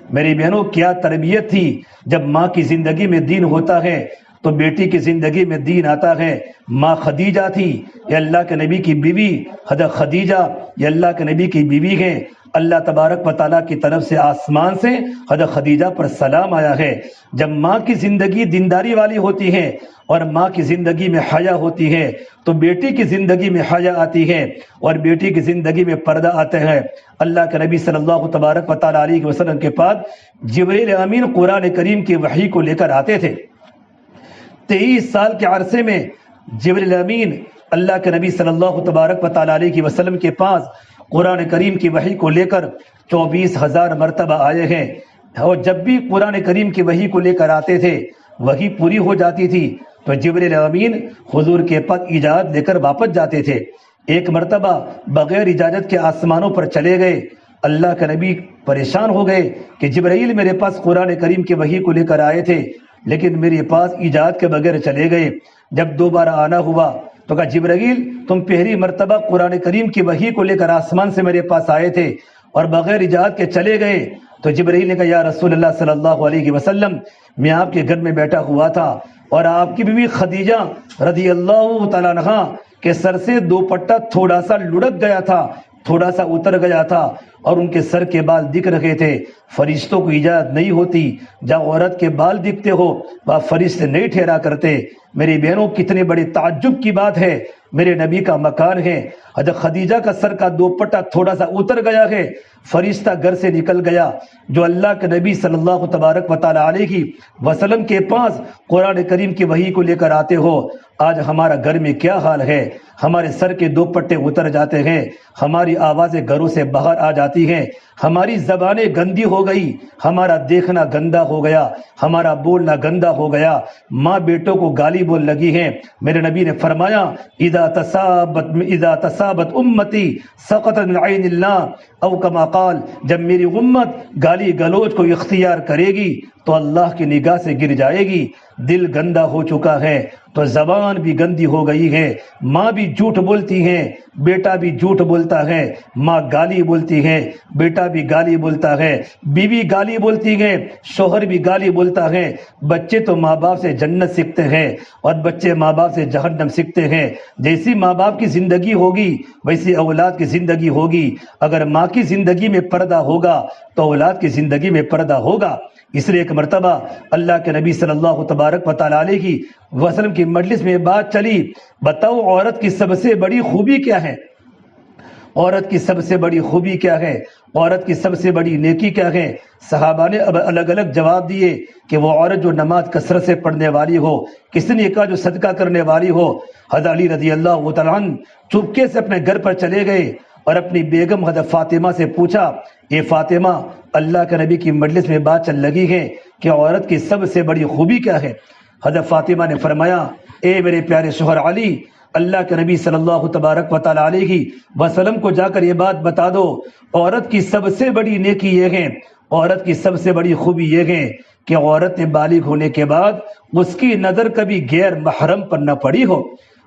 میری بہنوں کیا تربیت تھی. جب ماں کی زندگی میں دین ہوتا ہے تو بیٹی کی زندگی میں دین آتا ہے. ماں خدیجہ تھی، یہ اللہ کے نبی کی بیوی. حضرت خدیجہ یہ اللہ کے نبی کی بیوی ہیں. اللہ تبارک و تعالیٰ کی طرف سے آسمان سے حضرت خدیجہ پر سلام آیا ہے. جب ماں کی زندگی دینداری والی ہوتی ہے اور ماں کی زندگی میں حیا ہوتی ہے تو بیٹی کی زندگی میں حیا آتی ہے اور بیٹی کی زندگی میں پردہ آتے ہیں. اللہ کے نبی صلی اللہ تبارک و تعالیٰ علیہ وسلم کے پاس جبرائیل امین قرآن کریم کی وحی کو لے کر آتے تھے. 23 سال کے عرصے میں جبرائیل امین اللہ کے نبی صلی اللہ تبارک و تعالیٰ علیہ وسلم کے پاس قرآن کریم کی وحی کو لے کر 24,000 مرتبہ آئے ہیں. اور جب بھی قرآن کریم کی وحی کو لے کر آتے تھے وحی پوری ہو جاتی تھی تو جبرائیل امین حضور کے پاس اجازت لے کر واپس جاتے تھے. ایک مرتبہ بغیر اجازت کے آسمانوں پر چلے گئے. اللہ کے نبی پریشان ہو گئے کہ جبرائیل میرے پاس قرآن کریم کی وحی کو لے کر آئے تھے لیکن میرے پاس اجازت کے بغیر چلے گئے. جب دوبارہ آنا ہوا تو کہا جبرائیل تم پہلی مرتبہ قرآن کریم کی وحی کو لے کر آسمان سے میرے پاس آئے تھے اور بغیر اجازت کے چلے گئے. تو جبرائیل نے کہا یا رسول اللہ صلی اللہ علیہ وسلم میں آپ کے گھر میں بیٹھا ہوا تھا اور آپ کی بیوی خدیجہ رضی اللہ تعالیٰ عنہا کے سر سے دوپٹہ تھوڑا سا لڑک گیا تھا، تھوڑا سا اتر گیا تھا اور ان کے سر کے بال دکھ رہے تھے. فرشتوں کو اجازت نہیں ہوتی جہاں عورت کے بال دکھتے ہو وہ فرشتے نہیں ٹھہرا کرتے. میری بہنوں کتنے بڑے تعجب کی بات ہے، میرے نبی کا مکان ہے، حضرت خدیجہ کا سر کا دوپٹہ تھوڑا سا اتر گیا ہے، فرشتہ گھر سے نکل گیا. جو اللہ کے نبی صلی اللہ تبارک و تعالیٰ علیہ وسلم کے پاس قرآن کریم کی وحی کو لے کر آتے ہو، آج ہمارا گھر میں کیا حال ہے. ہمارے سر کے دوپٹے اتر جاتے ہیں، ہماری آوازیں گھروں سے باہر آ جاتی ہیں، ہماری زبانیں گندی ہو گئی، ہمارا دیکھنا گندا ہو گیا، ہمارا بولنا گندا ہو گیا. ماں بیٹوں کو گالی بول لگی ہیں. میرے نبی نے فرمایا اذا تصابت امتی سقط من عین اللہ او کما قال، جب میری امت گالی گلوچ کو اختیار کرے گی تو اللہ کی نگاہ سے گر جائے گی. دل گندا ہو چکا ہے تو زبان بھی گندی ہو گئی ہے. ماں بھی جھوٹ بولتی ہے، بیٹا بھی جھوٹ بولتا ہے. ماں گالی بولتی ہے، بیٹا بھی گالی بولتا ہے، بیوی گالی بولتی ہے، شوہر بھی گالی بولتا ہے. بچے تو ماں باپ سے جنت سیکھتے ہیں اور بچے ماں باپ سے جہنم سیکھتے ہیں. جیسی ماں باپ کی زندگی ہوگی ویسی اولاد کی زندگی ہوگی. اگر ماں کی زندگی میں پردہ ہوگا تو اولاد کی زندگی میں پردہ ہوگا. اس لیے ایک مرتبہ اللہ کے نبی صلی اللہ تبارک و تعالیٰ علیہ وسلم کی مجلس میں بات چلی، بتاؤ عورت کی سب سے بڑی خوبی کیا ہے؟ عورت کی سب سے بڑی خوبی کیا ہے؟ عورت کی سب سے بڑی نیکی کیا ہے؟ صحابہ نے اب الگ الگ جواب دیے کہ وہ عورت جو نماز کثرت سے پڑھنے والی ہو، کسی نے کہا جو صدقہ کرنے والی ہو. حضرت علی رضی اللہ تعالیٰ عنہ چپکے سے اپنے گھر پر چلے گئے اور اپنی بیگم حضرت فاطمہ سے پوچھا، اے فاطمہ اللہ کے نبی کی مجلس میں بات چل لگی ہے کہ عورت کی سب سے بڑی خوبی کیا ہے؟ حضرت فاطمہ نے فرمایا، اے میرے پیارے شوہر علی، اللہ کے نبی صلی اللہ تبارک و تعالیٰ علیہ وسلم کو جا کر یہ بات بتا دو، عورت کی سب سے بڑی نیکی یہ ہے، عورت کی سب سے بڑی خوبی یہ ہے کہ عورت نے بالغ ہونے کے بعد اس کی نظر کبھی غیر محرم پر نہ پڑی ہو.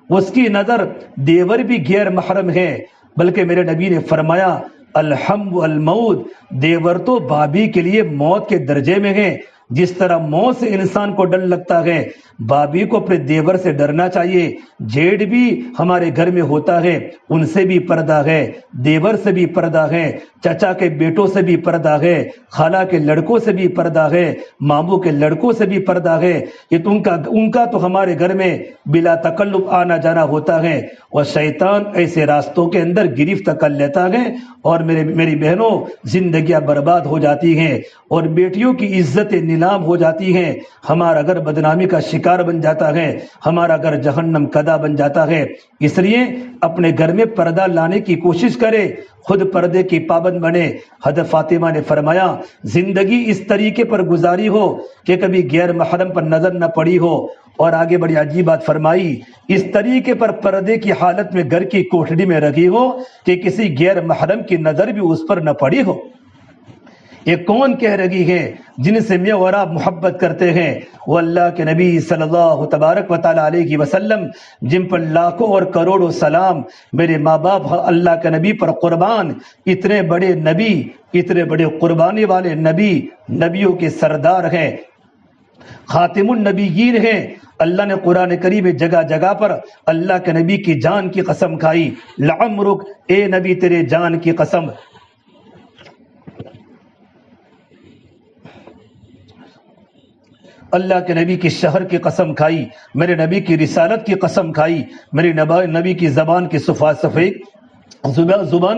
اس کی نظر دیور بھی غیر محرم ہے، بلکہ میرے نبی نے فرمایا الحم الموت، دیور تو بھابھی کے لیے موت کے درجے میں ہے. جس طرح موت سے انسان کو ڈر لگتا ہے بھابھی کو اپنے دیور سے ڈرنا چاہیے. جیٹ بھی ہمارے گھر میں ہوتا ہے ان سے بھی پردہ ہے، دیور سے بھی پردہ ہے، چچا کے بیٹوں سے بھی پردہ ہے، خالہ کے لڑکوں سے بھی پردہ ہے، ماموں کے لڑکوں سے بھی پردہ ہے. یہ تو ان کا تو ہمارے گھر میں بلا تکلف آنا جانا ہوتا ہے اور شیطان ایسے راستوں کے اندر گرفت کر لیتا ہے اور میری بہنوں زندگیاں برباد ہو جاتی ہیں اور بیٹیوں کی عزت نیلام ہو جاتی ہیں. ہمارا گھر بدنامی کا شکار بن جاتا ہے، ہمارا گھر جہنم کدا بن جاتا ہے. اس لیے اپنے گھر میں پردہ لانے کی کوشش کرے، خود پردے کی پابند بنے. حضرت فاطمہ نے فرمایا زندگی اس طریقے پر گزاری ہو کہ کبھی غیر محرم پر نظر نہ پڑی ہو. اور آگے بڑی عجیب بات فرمائی، اس طریقے پر پردے کی حالت میں گھر کی کوٹھڑی میں رکھی ہو کہ کسی غیر محرم کی نظر بھی اس پر نہ پڑی ہو. یہ کون کہہ رہی ہے جن سے میں اور آپ محبت کرتے ہیں؟ وہ اللہ کے نبی صلی اللہ تبارک و تعالیٰ علیہ وسلم، جن پر لاکھوں اور کروڑوں سلام، میرے ماں باپ اللہ کے نبی پر قربان، اتنے بڑے نبی، اتنے بڑے قربانی والے نبی، نبیوں کے سردار ہیں، خاتم النبیین ہیں۔ اللہ نے قرآن کریم میں جگہ جگہ پر اللہ کے نبی کی جان کی قسم کھائی، لعمرک، اے نبی تیرے جان کی قسم، اللہ کے نبی کی شہر کی قسم کھائی، میرے نبی کی رسالت کی قسم کھائی، میرے نبی کی زبان کی زبان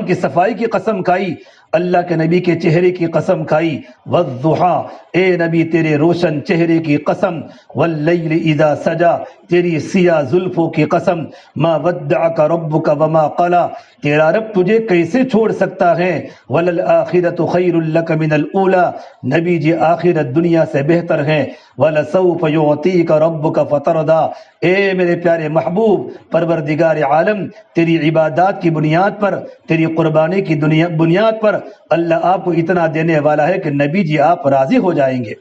کی صفائی کی قسم کھائی، اللہ کے نبی کے چہرے کی قسم کھائی، والضحیٰ، اے نبی تیرے روشن چہرے کی قسم، واللیل اذا سجا، تیری سیاہ زلفوں کی قسم، ما ودعک ربک وما قلا، تیرا رب تجھے کیسے چھوڑ سکتا ہے، وللآخرۃ خیر لک من الاولی، نبی جی آخرت دنیا سے بہتر ہے، ولسوف یعطیک ربک فترضی، اے میرے پیارے محبوب پروردگار عالم، تیری عبادات کی بنیاد پر، تیری قربانی کی بنیاد پر اللہ آپ کو اتنا دینے والا ہے کہ نبی جی آپ راضی ہو جائیں گے۔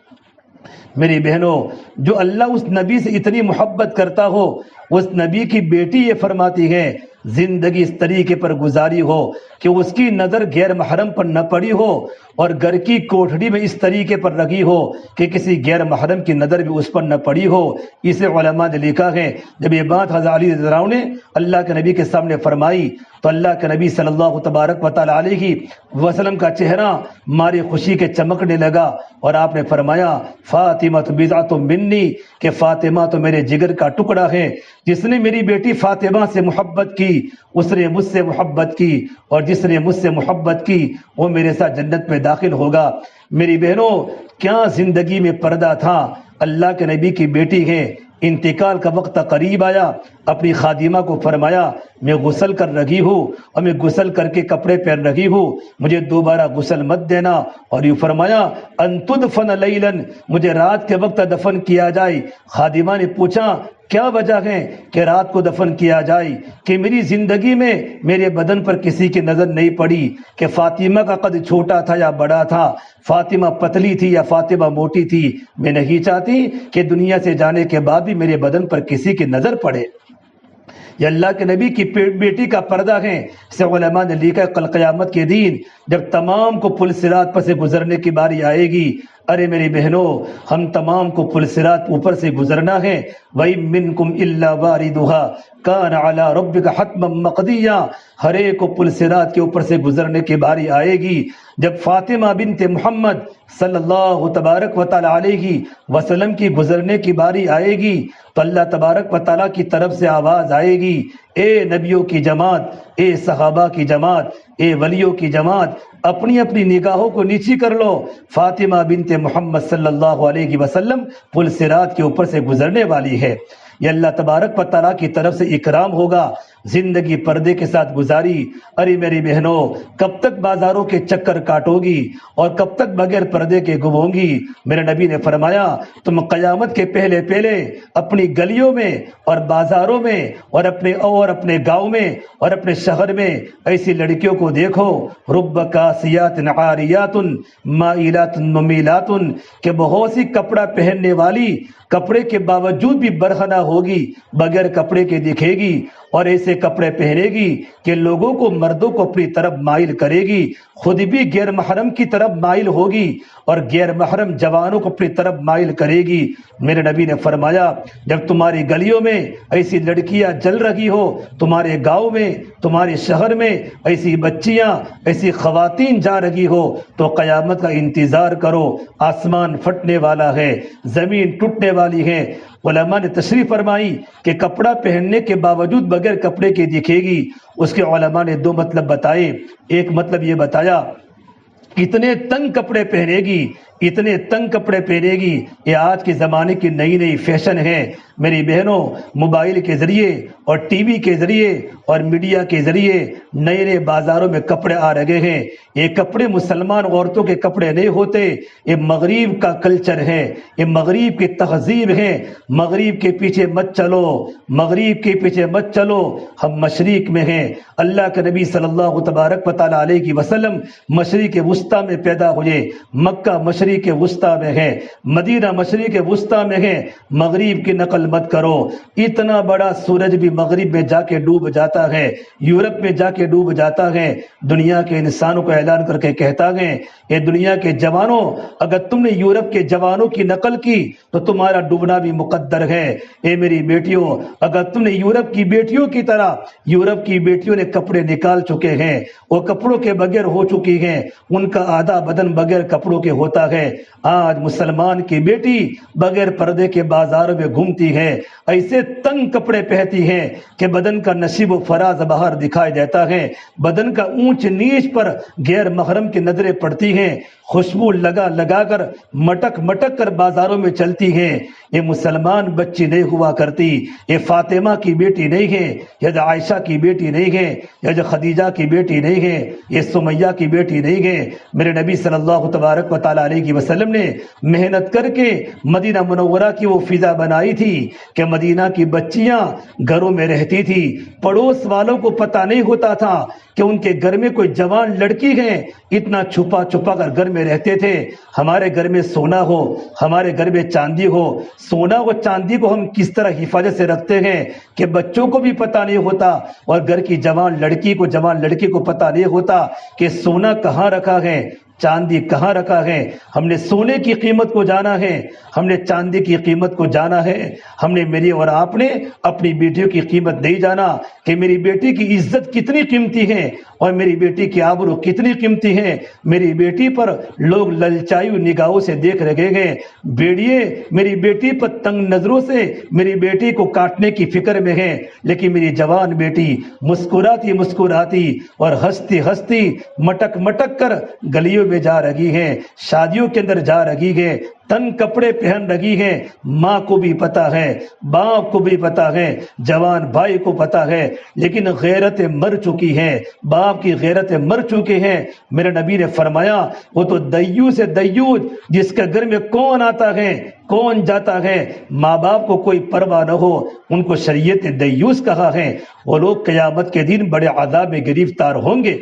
میری بہنوں، جو اللہ اس نبی سے اتنی محبت کرتا ہو، اس نبی کی بیٹی یہ فرماتی ہے زندگی اس طریقے پر گزاری ہو کہ اس کی نظر غیر محرم پر نہ پڑی ہو، اور گھر کی کوٹھڑی میں اس طریقے پر رکھی ہو کہ کسی غیر محرم کی نظر بھی اس پر نہ پڑی ہو۔ اسے علماء نے لکھا ہے جب یہ بات حضرت علی رضی اللہ عنہ نے اللہ کے نبی کے سامنے فرمائی تو اللہ کے نبی صلی اللہ تبارک و تعالی علیہ وسلم کا چہرہ ماری خوشی کے چمکنے لگا، اور آپ نے فرمایا فاطمہ بضعۃ منی، کہ فاطمہ تو میرے جگر کا ٹکڑا ہے، جس نے میری بیٹی فاطمہ سے محبت کی اس نے مجھ سے محبت کی، اور جس نے مجھ سے محبت کی وہ میرے ساتھ جنت میں داخل ہوگا۔ میری بہنوں، کیا زندگی میں پردہ تھا؟ اللہ کے نبی کی بیٹی ہے، انتقال کا وقت قریب آیا، اپنی خادمہ کو فرمایا میں غسل کر رہی ہوں اور میں غسل کر کے کپڑے پہن رہی ہوں، مجھے دوبارہ غسل مت دینا، اور یہ فرمایا ان تدفن لیلاً، مجھے رات کے وقت دفن کیا جائے۔ خادمہ نے پوچھا کیا وجہ ہے کہ رات کو دفن کیا جائے؟ کہ میری زندگی میں میرے بدن پر کسی کی نظر نہیں پڑی کہ فاطمہ کا قد چھوٹا تھا یا بڑا تھا، فاطمہ پتلی تھی یا فاطمہ موٹی تھی، میں نہیں چاہتی کہ دنیا سے جانے کے بعد بھی میرے بدن پر کسی کی نظر پڑے۔ یہ اللہ کے نبی کی بیٹی کا پردہ ہے۔ اسے علماء نے لکھا کل قیامت کے دن جب تمام کو پل صراط پر سے گزرنے کی باری آئے گی، ارے میری بہنوں، ہم تمام کو پل صراط اوپر سے گزرنا ہے۔ وَإِن مِّنكُمْ إِلَّا وَارِدُهَا كَانَ عَلَى رَبِّكَ حَتْمًا مَّقْضِيًّا، ہر ایک کو پل صراط کے اوپر سے گزرنے کی باری آئے گی۔ جب فاطمہ بنت محمد صلی اللہ تبارک و تعالی علیہ وسلم کی گزرنے کی باری آئے گی تو اللہ تبارک و تعالیٰ کی طرف سے آواز آئے گی، اے نبیوں کی جماعت، اے صحابہ کی جماعت، اے ولیوں کی جماعت، اپنی اپنی نگاہوں کو نیچی کر لو، فاطمہ بنت محمد صلی اللہ علیہ وسلم پل صراط کے اوپر سے گزرنے والی ہے۔ یہ اللہ تبارک و تعالیٰ کی طرف سے اکرام ہوگا۔ زندگی پردے کے ساتھ گزاری، ارے میری بہنوں، کب تک بازاروں کے چکر کاٹو گی اور کب تک بغیر پردے کے گھومو گی؟ میرے نبی نے فرمایا تم قیامت کے پہلے پہلے اپنی گلیوں میں اور بازاروں میں اور اپنے گاؤں میں اور اپنے شہر میں ایسی لڑکیوں کو دیکھو، رب کاسیات عاریات مائلات ممیلات، کہ بہت سی کپڑا پہننے والی کپڑے کے باوجود بھی برہنہ ہوگی، بغیر کپڑے کے دکھے گی، اور ایسے کپڑے پہنے گی کہ لوگوں کو، مردوں کو اپنی طرف مائل کرے گی، خود بھی غیر محرم کی طرف مائل ہوگی اور غیر محرم جوانوں کو اپنی طرف مائل کرے گی۔ میرے نبی نے فرمایا جب تمہاری گلیوں میں ایسی لڑکیاں جل رہی ہو، تمہارے گاؤں میں، تمہارے شہر میں ایسی بچیاں، ایسی خواتین جا رہی ہو تو قیامت کا انتظار کرو، آسمان پھٹنے والا ہے، زمین ٹوٹنے والی ہے۔ علماء نے تشریح فرمائی کہ کپڑا پہننے کے باوجود بغیر کپڑے کے دکھے گی، اس کے علماء نے دو مطلب بتائے۔ ایک مطلب یہ بتایا اتنے تنگ کپڑے پہنے گی، اتنے تنگ کپڑے پہنے گی، یہ آج کے زمانے کی نئی نئی فیشن ہے۔ میری بہنوں موبائل کے ذریعے اور ٹی وی کے ذریعے اور میڈیا کے ذریعے نئے نئے بازاروں میں کپڑے آ رہے ہیں۔ یہ کپڑے مسلمان عورتوں کے کپڑے نہیں ہوتے، یہ مغرب کا کلچر ہے، یہ مغرب کی تہذیب ہے۔ مغرب کے پیچھے مت چلو، مغرب کے پیچھے مت چلو، ہم مشرق میں ہیں۔ اللہ کے نبی صلی اللہ تبارک و تعالیٰ علیہ وسلم مشرق وسطیٰ میں پیدا ہوئے، مکہ مشرق وسطیٰ میں ہے، مدینہ مشرق وسطیٰ میں ہے۔ مغرب کی نقل مت کرو، اتنا بڑا سورج بھی مغرب میں جا کے ڈوب جاتا ہے، یورپ میں جا کے ڈوب جاتا ہے۔ دنیا کے انسانوں کو اعلان کر کے کہتا ہے، اے دنیا کے جوانوں، اگر تم نے یورپ کے جوانوں کی نقل کی تو تمہارا ڈوبنا بھی مقدر ہے۔ اے میری بیٹیوں، اگر تم نے یورپ کی بیٹیوں کی طرح، یورپ کی بیٹیوں نے کپڑے نکال چکے ہیں، وہ کپڑوں کے بغیر ہو چکی ہیں، ان کا آدھا بدن بغیر کپڑوں کے ہوتا ہے۔ آج مسلمان کی بیٹی بغیر پردے کے بازاروں میں گھومتی ہے، ایسے تنگ کپڑے پہنتی ہیں کہ بدن کا نشیب و فراز باہر دکھائی دیتا ہے، بدن کا اونچ نیچ پر غیر محرم کی نظریں پڑتی ہیں، خوشبو لگا لگا کر مٹک مٹک کر بازاروں میں چلتی ہیں۔ یہ مسلمان بچی نہیں ہوا کرتی، یہ فاطمہ کی بیٹی نہیں ہے، یہ عائشہ کی بیٹی نہیں ہے، یہ خدیجہ کی بیٹی نہیں ہے، یہ سمیہ کی بیٹی نہیں ہے۔ میرے نبی صلی اللہ تبارک و تعالیٰ علیہ وسلم نے محنت کر کے مدینہ منورہ کی وہ فضا بنائی تھی کہ مدینہ کی بچیاں گھروں میں رہتی تھی، پڑوس والوں کو پتہ نہیں ہوتا تھا کہ ان کے گھر میں کوئی جوان لڑکی ہے، اتنا چھپا چھپا کر گھر میں رہتے تھے۔ ہمارے گھر میں سونا ہو، ہمارے گھر میں چاندی ہو، سونا و چاندی کو ہم کس طرح حفاظت سے رکھتے ہیں کہ بچوں کو بھی پتہ نہیں ہوتا، اور گھر کی جوان لڑکی کو پتہ نہیں ہوتا کہ سونا کہاں رکھا ہے، چاندی کہاں رکھا ہے۔ ہم نے سونے کی قیمت کو جانا ہے، ہم نے چاندی کی قیمت کو جانا ہے، ہم نے میری اور آپ نے اپنی بیٹیوں کی قیمت نہیں جانا کہ میری بیٹی کی عزت کتنی قیمتی ہے اور میری بیٹی کی آبرو کتنی قیمتی ہے۔ میری بیٹی پر لوگ للچائی نگاہوں سے دیکھ رہے ہیں، بیڑیے میری بیٹی پر تنگ نظروں سے میری بیٹی کو کاٹنے کی فکر میں ہیں، لیکن میری جوان بیٹی مسکراتی مسکراتی اور ہنستی ہنستی مٹک مٹک کر گلیوں میں جا رہی ہے، شادیوں کے اندر جا رہی ہے، تن کپڑے پہن رہی ہے۔ ماں کو بھی پتا ہے، باپ کو بھی پتا ہے، جوان بھائی کو پتا ہے، لیکن غیرتیں مر چکی ہیں، باپ کی غیرتیں مر چکے ہیں۔ میرے نبی نے فرمایا وہ تو دیوس ہے، دیوس جس کے گھر میں کون آتا ہے کون جاتا ہے، ماں باپ کو کوئی پرواہ نہ ہو، ان کو شریعت نے دیوس کہا ہے۔ وہ لوگ قیامت کے دن بڑے عذاب میں گرفتار ہوں گے۔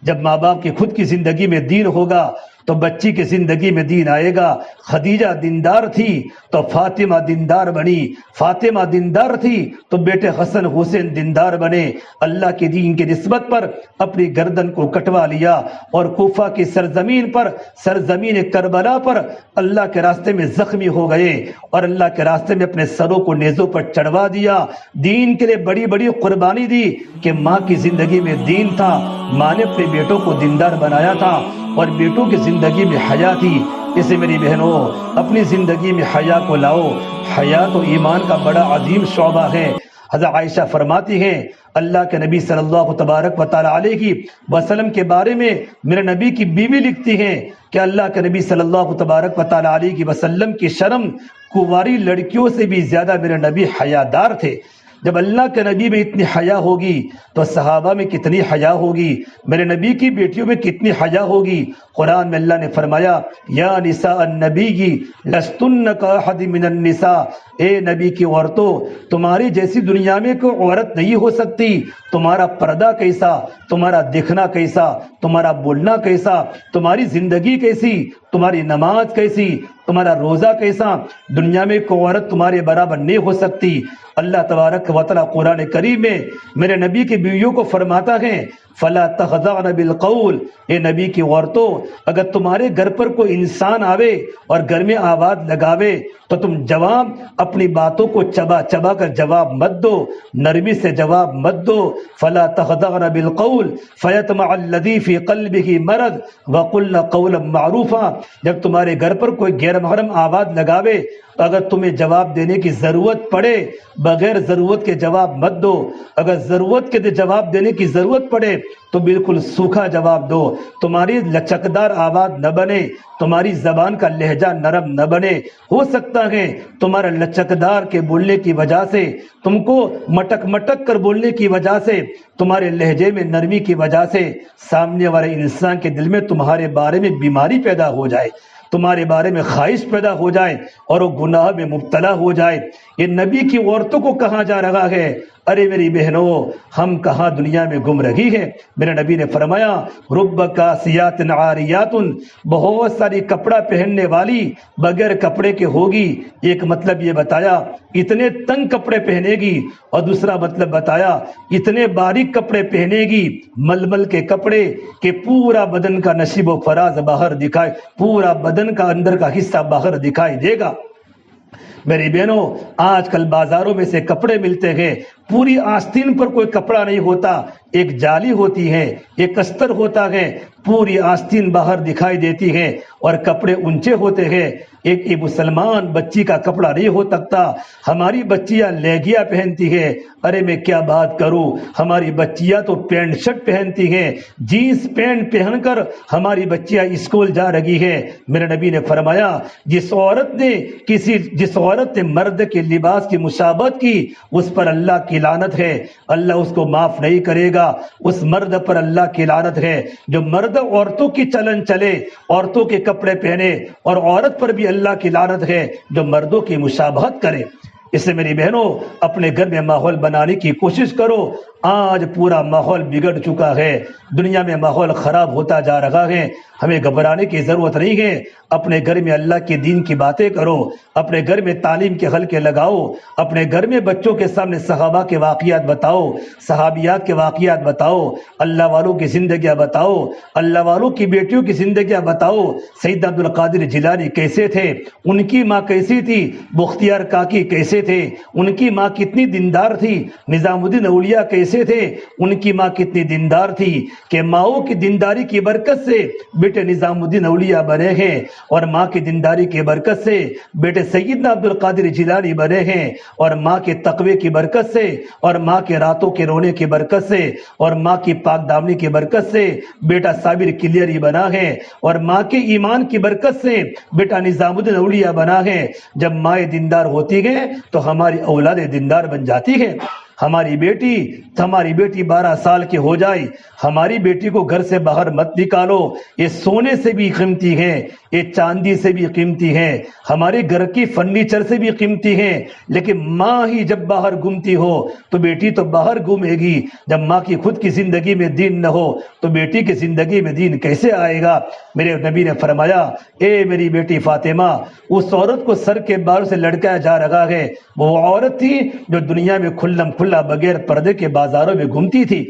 جب ماں باپ کی خود کی زندگی میں دین ہوگا تو بچی کی زندگی میں دین آئے گا۔ خدیجہ دیندار تھی تو فاطمہ دیندار بنی، فاطمہ دیندار تھی تو بیٹے حسن حسین دیندار بنے، اللہ کے دین کی نسبت پر اپنی گردن کو کٹوا لیا، اور کوفہ کی سرزمین پر، سرزمین کربلا پر اللہ کے راستے میں زخمی ہو گئے، اور اللہ کے راستے میں اپنے سروں کو نیزوں پر چڑھوا دیا، دین کے لیے بڑی بڑی قربانی دی کہ ماں کی زندگی میں دین تھا، ماں نے اپنے بیٹوں کو دیندار بنایا تھا، اور بیٹوں کی زندگی میں حیا تھی۔ اسے میری بہنوں اپنی زندگی میں حیا کو لاؤ، حیا تو ایمان کا بڑا عظیم شعبہ ہے۔ حضرت عائشہ فرماتی ہیں اللہ کے نبی صلی اللہ تبارک و تعالیٰ علیہ وسلم کے بارے میں میرے نبی کی بیوی لکھتی ہیں کہ اللہ کے نبی صلی اللہ تبارک و تعالیٰ علیہ وسلم کی شرم کنواری لڑکیوں سے بھی زیادہ میرے نبی حیادار تھے۔ جب اللہ کے نبی میں اتنی حیا ہوگی تو صحابہ میں کتنی حیا ہوگی، میرے نبی کی بیٹیوں میں کتنی حیا ہوگی۔ قرآن میں اللہ نے فرمایا یا نساء النبی لستن کاحد من النساء، اے نبی کی عورتوں تمہاری جیسی دنیا میں کوئی عورت نہیں ہو سکتی، تمہارا پردہ کیسا، تمہارا دکھنا کیسا، تمہارا بولنا کیسا، تمہاری زندگی کیسی، تمہاری نماز کیسی، تمہارا روزہ کیسا، دنیا میں کوئی عورت تمہارے برابر نہیں ہو سکتی۔ اللہ تبارک و تعالیٰ قرآن کریم میں میرے نبی کی بیویوں کو فرماتا ہے فلا تخضعن بالقول، اے نبی کی عورتوں اگر تمہارے گھر پر کوئی انسان آوے اور گھر میں آواز لگاوے تو تم جواب اپنی باتوں کو چبا چبا کر جواب مت دو، نرمی سے جواب مت دو۔ فلا تخضعن بالقول فیطمع الذی فی قلبہ مرض وقلن قولا معروفا، جب تمہارے گھر پر کوئی غیر محرم آواز لگاوے اگر تمہیں جواب دینے کی ضرورت پڑے بغیر ضرورت کے جواب مت دو، اگر ضرورت کے جواب دینے کی ضرورت پڑے تو بالکل سوکھا جواب دو، تمہاری لچکدار آواز نہ بنے، تمہاری زبان کا لہجہ نرم نہ بنے۔ ہو سکتا ہے تمہارا لچکدار کے بولنے کی وجہ سے، تم کو مٹک مٹک کر بولنے کی وجہ سے، تمہارے لہجے میں نرمی کی وجہ سے سامنے والے انسان کے دل میں تمہارے بارے میں بیماری پیدا ہو جائے، تمہارے بارے میں خواہش پیدا ہو جائے اور وہ گناہ میں مبتلا ہو جائے۔ یہ نبی کی عورتوں کو کہا جا رہا ہے۔ ارے میری بہنوں، ہم کہاں دنیا میں گم رہی ہے؟ میرے نبی نے فرمایا رب کاسیات عاریات، بہت ساری کپڑا پہننے والی بغیر کپڑے کے ہوگی۔ ایک مطلب یہ بتایا اتنے تنگ کپڑے پہنے گی، اور دوسرا مطلب بتایا اتنے باریک کپڑے پہنے گی، ململ کے کپڑے کہ پورا بدن کا نشیب و فراز باہر دکھائے، پورا بدن کا اندر کا حصہ باہر دکھائی دے گا۔ میری بہنوں، آج کل بازاروں میں سے کپڑے ملتے ہیں، پوری آستین پر کوئی کپڑا نہیں ہوتا، ایک جالی ہوتی ہے، ایک استر ہوتا ہے، پوری آستین باہر دکھائی دیتی ہے اور کپڑے اونچے ہوتے ہیں۔ ایک مسلمان بچی کا کپڑا نہیں ہو سکتا۔ ہماری بچیاں لہنگیا پہنتی ہیں، ارے میں کیا بات کروں، ہماری بچیاں تو پینٹ شرٹ پہنتی ہیں، جینس پینٹ پہن کر ہماری بچیاں اسکول جا رہی ہیں۔ میرے نبی نے فرمایا جس عورت نے مرد کے لباس کی مشابہت کی، اس پر اللہ کی لعنت ہے، اللہ اس کو معاف نہیں کرے گا۔ اس مرد پر اللہ کی لعنت ہے جو مرد عورتوں کی چلن چلے، عورتوں کے کپڑے پہنے، اور عورت پر بھی اللہ کی لعنت ہے جو مردوں کی مشابہت کرے۔ اس سے میری بہنوں، اپنے گھر میں ماحول بنانے کی کوشش کرو۔ آج پورا ماحول بگڑ چکا ہے، دنیا میں ماحول خراب ہوتا جا رہا ہے۔ ہمیں گھبرانے کی ضرورت نہیں ہے، اپنے گھر میں اللہ کے دین کی باتیں کرو، اپنے گھر میں تعلیم کے حلقے لگاؤ، اپنے گھر میں بچوں کے سامنے صحابہ کے واقعات بتاؤ، صحابیات کے واقعات بتاؤ، اللہ والوں کی زندگیاں بتاؤ، اللہ والوں کی بیٹیوں کی زندگیاں بتاؤ۔ سیدنا عبد القادر جیلانی کیسے تھے، ان کی ماں کیسی تھی، بختیار کاکی کیسے تھے، ان کی ماں کتنی دیندار تھی، نظام الدین اولیاء کیسے تھے، ان کی ماں کتنی دیندار تھی کہ ماؤں کی دینداری کی برکت سے بیٹے نظام الدین اولیاء بنے ہیں، اور ماں کی دینداری کی برکت سے بیٹے سیدنا عبد القادر جیلانی بنے ہیں، اور ماں کے تقوی کی برکت سے، اور ماں کے راتوں کے رونے کی برکت سے، اور ماں کی پاک دامنی کی برکت سے بیٹا صابر کلیری بنا ہے، اور ماں کے ایمان کی برکت سے بیٹا نظام الدین اولیاء بنا ہے۔ جب مائیں دیندار ہوتی ہیں تو ہماری اولاد دیندار بن جاتی ہے۔ ہماری بیٹی 12 سال کی ہو جائے، ہماری بیٹی کو گھر سے باہر مت نکالو، یہ سونے سے بھی قیمتی ہے، یہ چاندی سے بھی قیمتی ہے، ہمارے گھر کی فرنیچر سے بھی قیمتی ہے، لیکن ماں ہی جب باہر گھومتی ہو تو بیٹی تو باہر گھومے گی۔ جب ماں کی خود کی زندگی میں دین نہ ہو تو بیٹی کی زندگی میں دین کیسے آئے گا؟ میرے نبی نے فرمایا اے میری بیٹی فاطمہ، اس عورت کو سر کے بالوں سے لڑکایا جا رہا ہے، وہ عورت تھی جو دنیا میں کھلم کھلا بغیر پردے کے بازاروں میں گھومتی تھی۔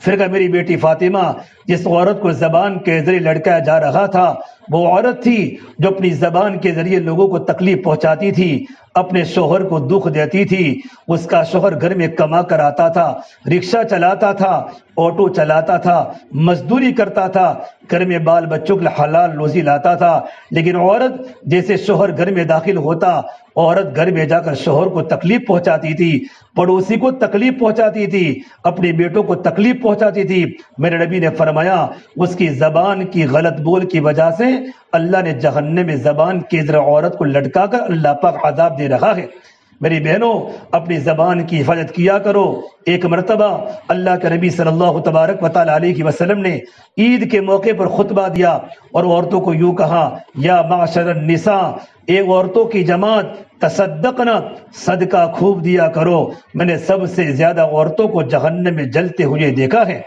پھر کہا میری بیٹی فاطمہ، جس عورت کو زبان کے ذریعے لڑکایا جا رہا تھا وہ عورت تھی جو اپنی زبان کے ذریعے لوگوں کو تکلیف پہنچاتی تھی، اپنے شوہر کو دکھ دیتی تھی۔ اس کا شوہر گھر میں کما کر آتا تھا، رکشہ چلاتا تھا، آٹو چلاتا تھا، مزدوری کرتا تھا، گھر میں بال بچوں کے لیے حلال روزی لاتا تھا، لیکن عورت جیسے شوہر گھر میں داخل ہوتا، عورت گھر میں جا کر شوہر کو تکلیف پہنچاتی تھی، پڑوسی کو تکلیف پہنچاتی تھی، اپنے بیٹوں کو تکلیف پہنچاتی تھی۔ میرے نبی نے فرمایا اس کی زبان کی غلط بول کی وجہ سے اللہ نے جہنم میں زبان کے ذریعے عورت کو لٹکا کر اللہ پاک عذاب دے رہا ہے۔ میری بہنوں، اپنی زبان کی حفاظت کیا کرو۔ ایک مرتبہ اللہ کے نبی صلی اللہ تبارک و تعالی علیہ وسلم نے عید کے موقع پر خطبہ دیا اور عورتوں کو یوں کہا، یا معاشر النساء، اے عورتوں کی جماعت، تصدقنا، صدقہ خوب دیا کرو، میں نے سب سے زیادہ عورتوں کو جہنم میں جلتے ہوئے دیکھا ہے۔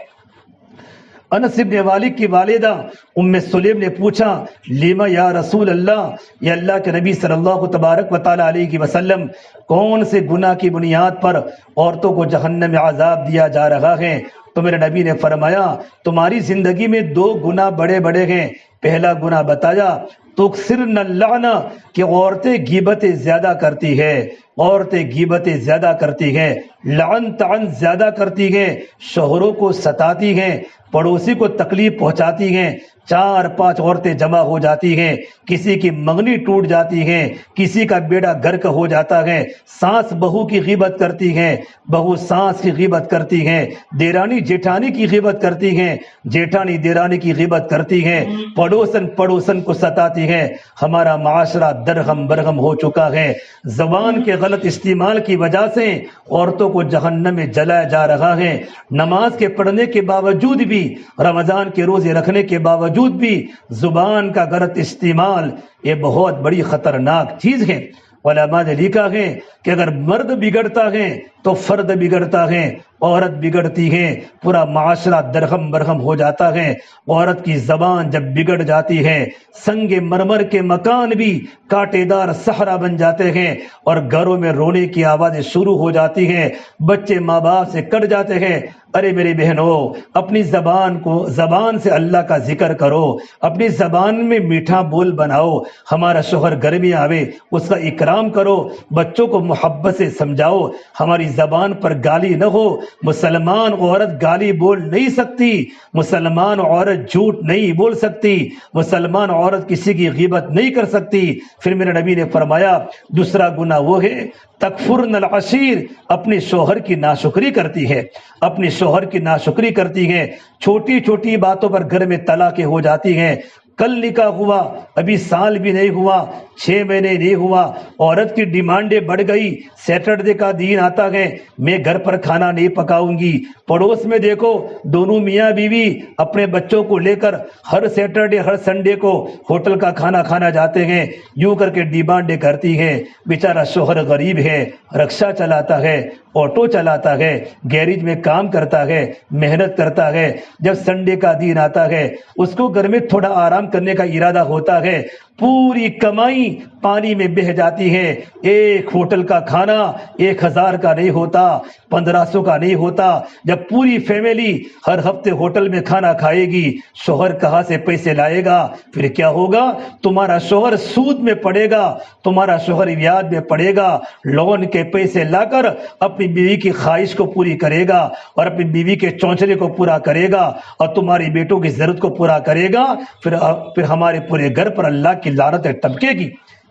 انس بن مالک کی والدہ ام سلیم نے پوچھا، لیما یا رسول اللہ، یا اللہ کے نبی صلی اللہ تبارک و تعالی علیہ وسلم، کون سے گناہ کی بنیاد پر عورتوں کو جہنم میں عذاب دیا جا رہا ہے؟ تو میرے نبی نے فرمایا تمہاری زندگی میں 2 گناہ بڑے بڑے ہیں۔ پہلا گناہ بتایا تکثرن اللعنہ، کہ عورتیں غیبتیں زیادہ کرتی ہے، عورتیں غیبتیں زیادہ کرتی ہیں، لعن طعن زیادہ کرتی ہیں، شوہروں کو ستاتی ہیں، پڑوسی کو تکلیف پہنچاتی ہیں، 4 5 عورتیں جمع ہو جاتی ہیں، کسی کی منگنی ٹوٹ جاتی ہیں، کسی کا بیڑا گرک ہو جاتا ہے، ساس بہو کی غیبت کرتی ہیں، بہو ساس کی غیبت کرتی ہیں، دیرانی جیٹھانی کی غیبت کرتی ہیں، جیٹھانی دیرانی کی غیبت کرتی ہیں، پڑوسن کو ستاتی ہیں۔ ہمارا معاشرہ درہم برہم ہو چکا ہے۔ زبان کے غلط استعمال کی وجہ سے عورتوں کو جہنم میں جلایا جا رہا ہے۔ نماز کے پڑھنے کے باوجود بھی، رمضان کے روزے رکھنے کے باوجود بھی زبان کا غلط استعمال یہ بہت بڑی خطرناک چیز ہے۔ علماء نے لکھا ہے کہ اگر مرد بگڑتا ہے تو فرد بگڑتا ہے، عورت بگڑتی ہے پورا معاشرہ درہم برہم ہو جاتا ہے۔ عورت کی زبان جب بگڑ جاتی ہے، سنگ مرمر کے مکان بھی کانٹے دار صحرا بن جاتے ہیں، اور گھروں میں رونے کی آوازیں شروع ہو جاتی ہیں، بچے ماں باپ سے کٹ جاتے ہیں۔ ارے میری بہنوں، اپنی زبان سے اللہ کا ذکر کرو، اپنی زبان میں میٹھا بول بناؤ۔ ہمارا شوہر گھر میں آوے اس کا اکرام کرو، بچوں کو محبت سے سمجھاؤ، ہماری زبان پر گالی نہ ہو۔ مسلمان عورت گالی بول نہیں سکتی، مسلمان عورت جھوٹ نہیں بول سکتی، مسلمان عورت کسی کی غیبت نہیں کر سکتی۔ پھر میرے نبی نے فرمایا دوسرا گناہ وہ ہے تکفرن العشیر، اپنے شوہر کی ناشکری کرتی ہے، اپنے شوہر کی ناشکری کرتی ہے، چھوٹی چھوٹی باتوں پر گھر میں طلاقیں ہو جاتی ہیں۔ کل نکاح ہوا، ابھی سال بھی نہیں ہوا، 6 مہینے نہیں ہوا، عورت کی ڈیمانڈیں بڑھ گئی۔ سیٹرڈے کا دن آتا ہے، میں گھر پر کھانا نہیں پکاؤں گی۔ پڑوس میں دیکھو دونوں میاں بیوی اپنے بچوں کو لے کر ہر سیٹرڈے ہر سنڈے کو ہوٹل کا کھانا کھانا جاتے ہیں، یوں کر کے ڈیمانڈیں کرتی ہیں۔ بیچارہ شوہر غریب ہے، رکشہ چلاتا ہے، آٹو چلاتا ہے، گیریج میں کام کرتا ہے، محنت کرتا ہے۔ جب سنڈے کا دن آتا ہے اس کو گھر میں تھوڑا آرام کرنے کا ارادہ ہوتا ہے، پوری کمائی پانی میں بہہ جاتی ہے۔ ایک ہوٹل کا کھانا 1000 کا نہیں ہوتا، 1500 کا نہیں ہوتا۔ جب پوری فیملی ہر ہفتے ہوٹل میں کھانا کھائے گی، شوہر کہاں سے پیسے لائے گا؟ پھر کیا ہوگا؟ تمہارا شوہر سود میں پڑے گا، تمہارا شوہر بیاج میں پڑے گا، لون کے پیسے لا کر اپنی بیوی کی خواہش کو پوری کرے گا، اور اپنی بیوی کے چونچلے کو پورا کرے گا، اور تمہاری بیٹوں کی ضرورت کو پورا کرے گا۔ پھر ہمارے پورے گھر پر اللہ کی لعنت ٹپکے گی۔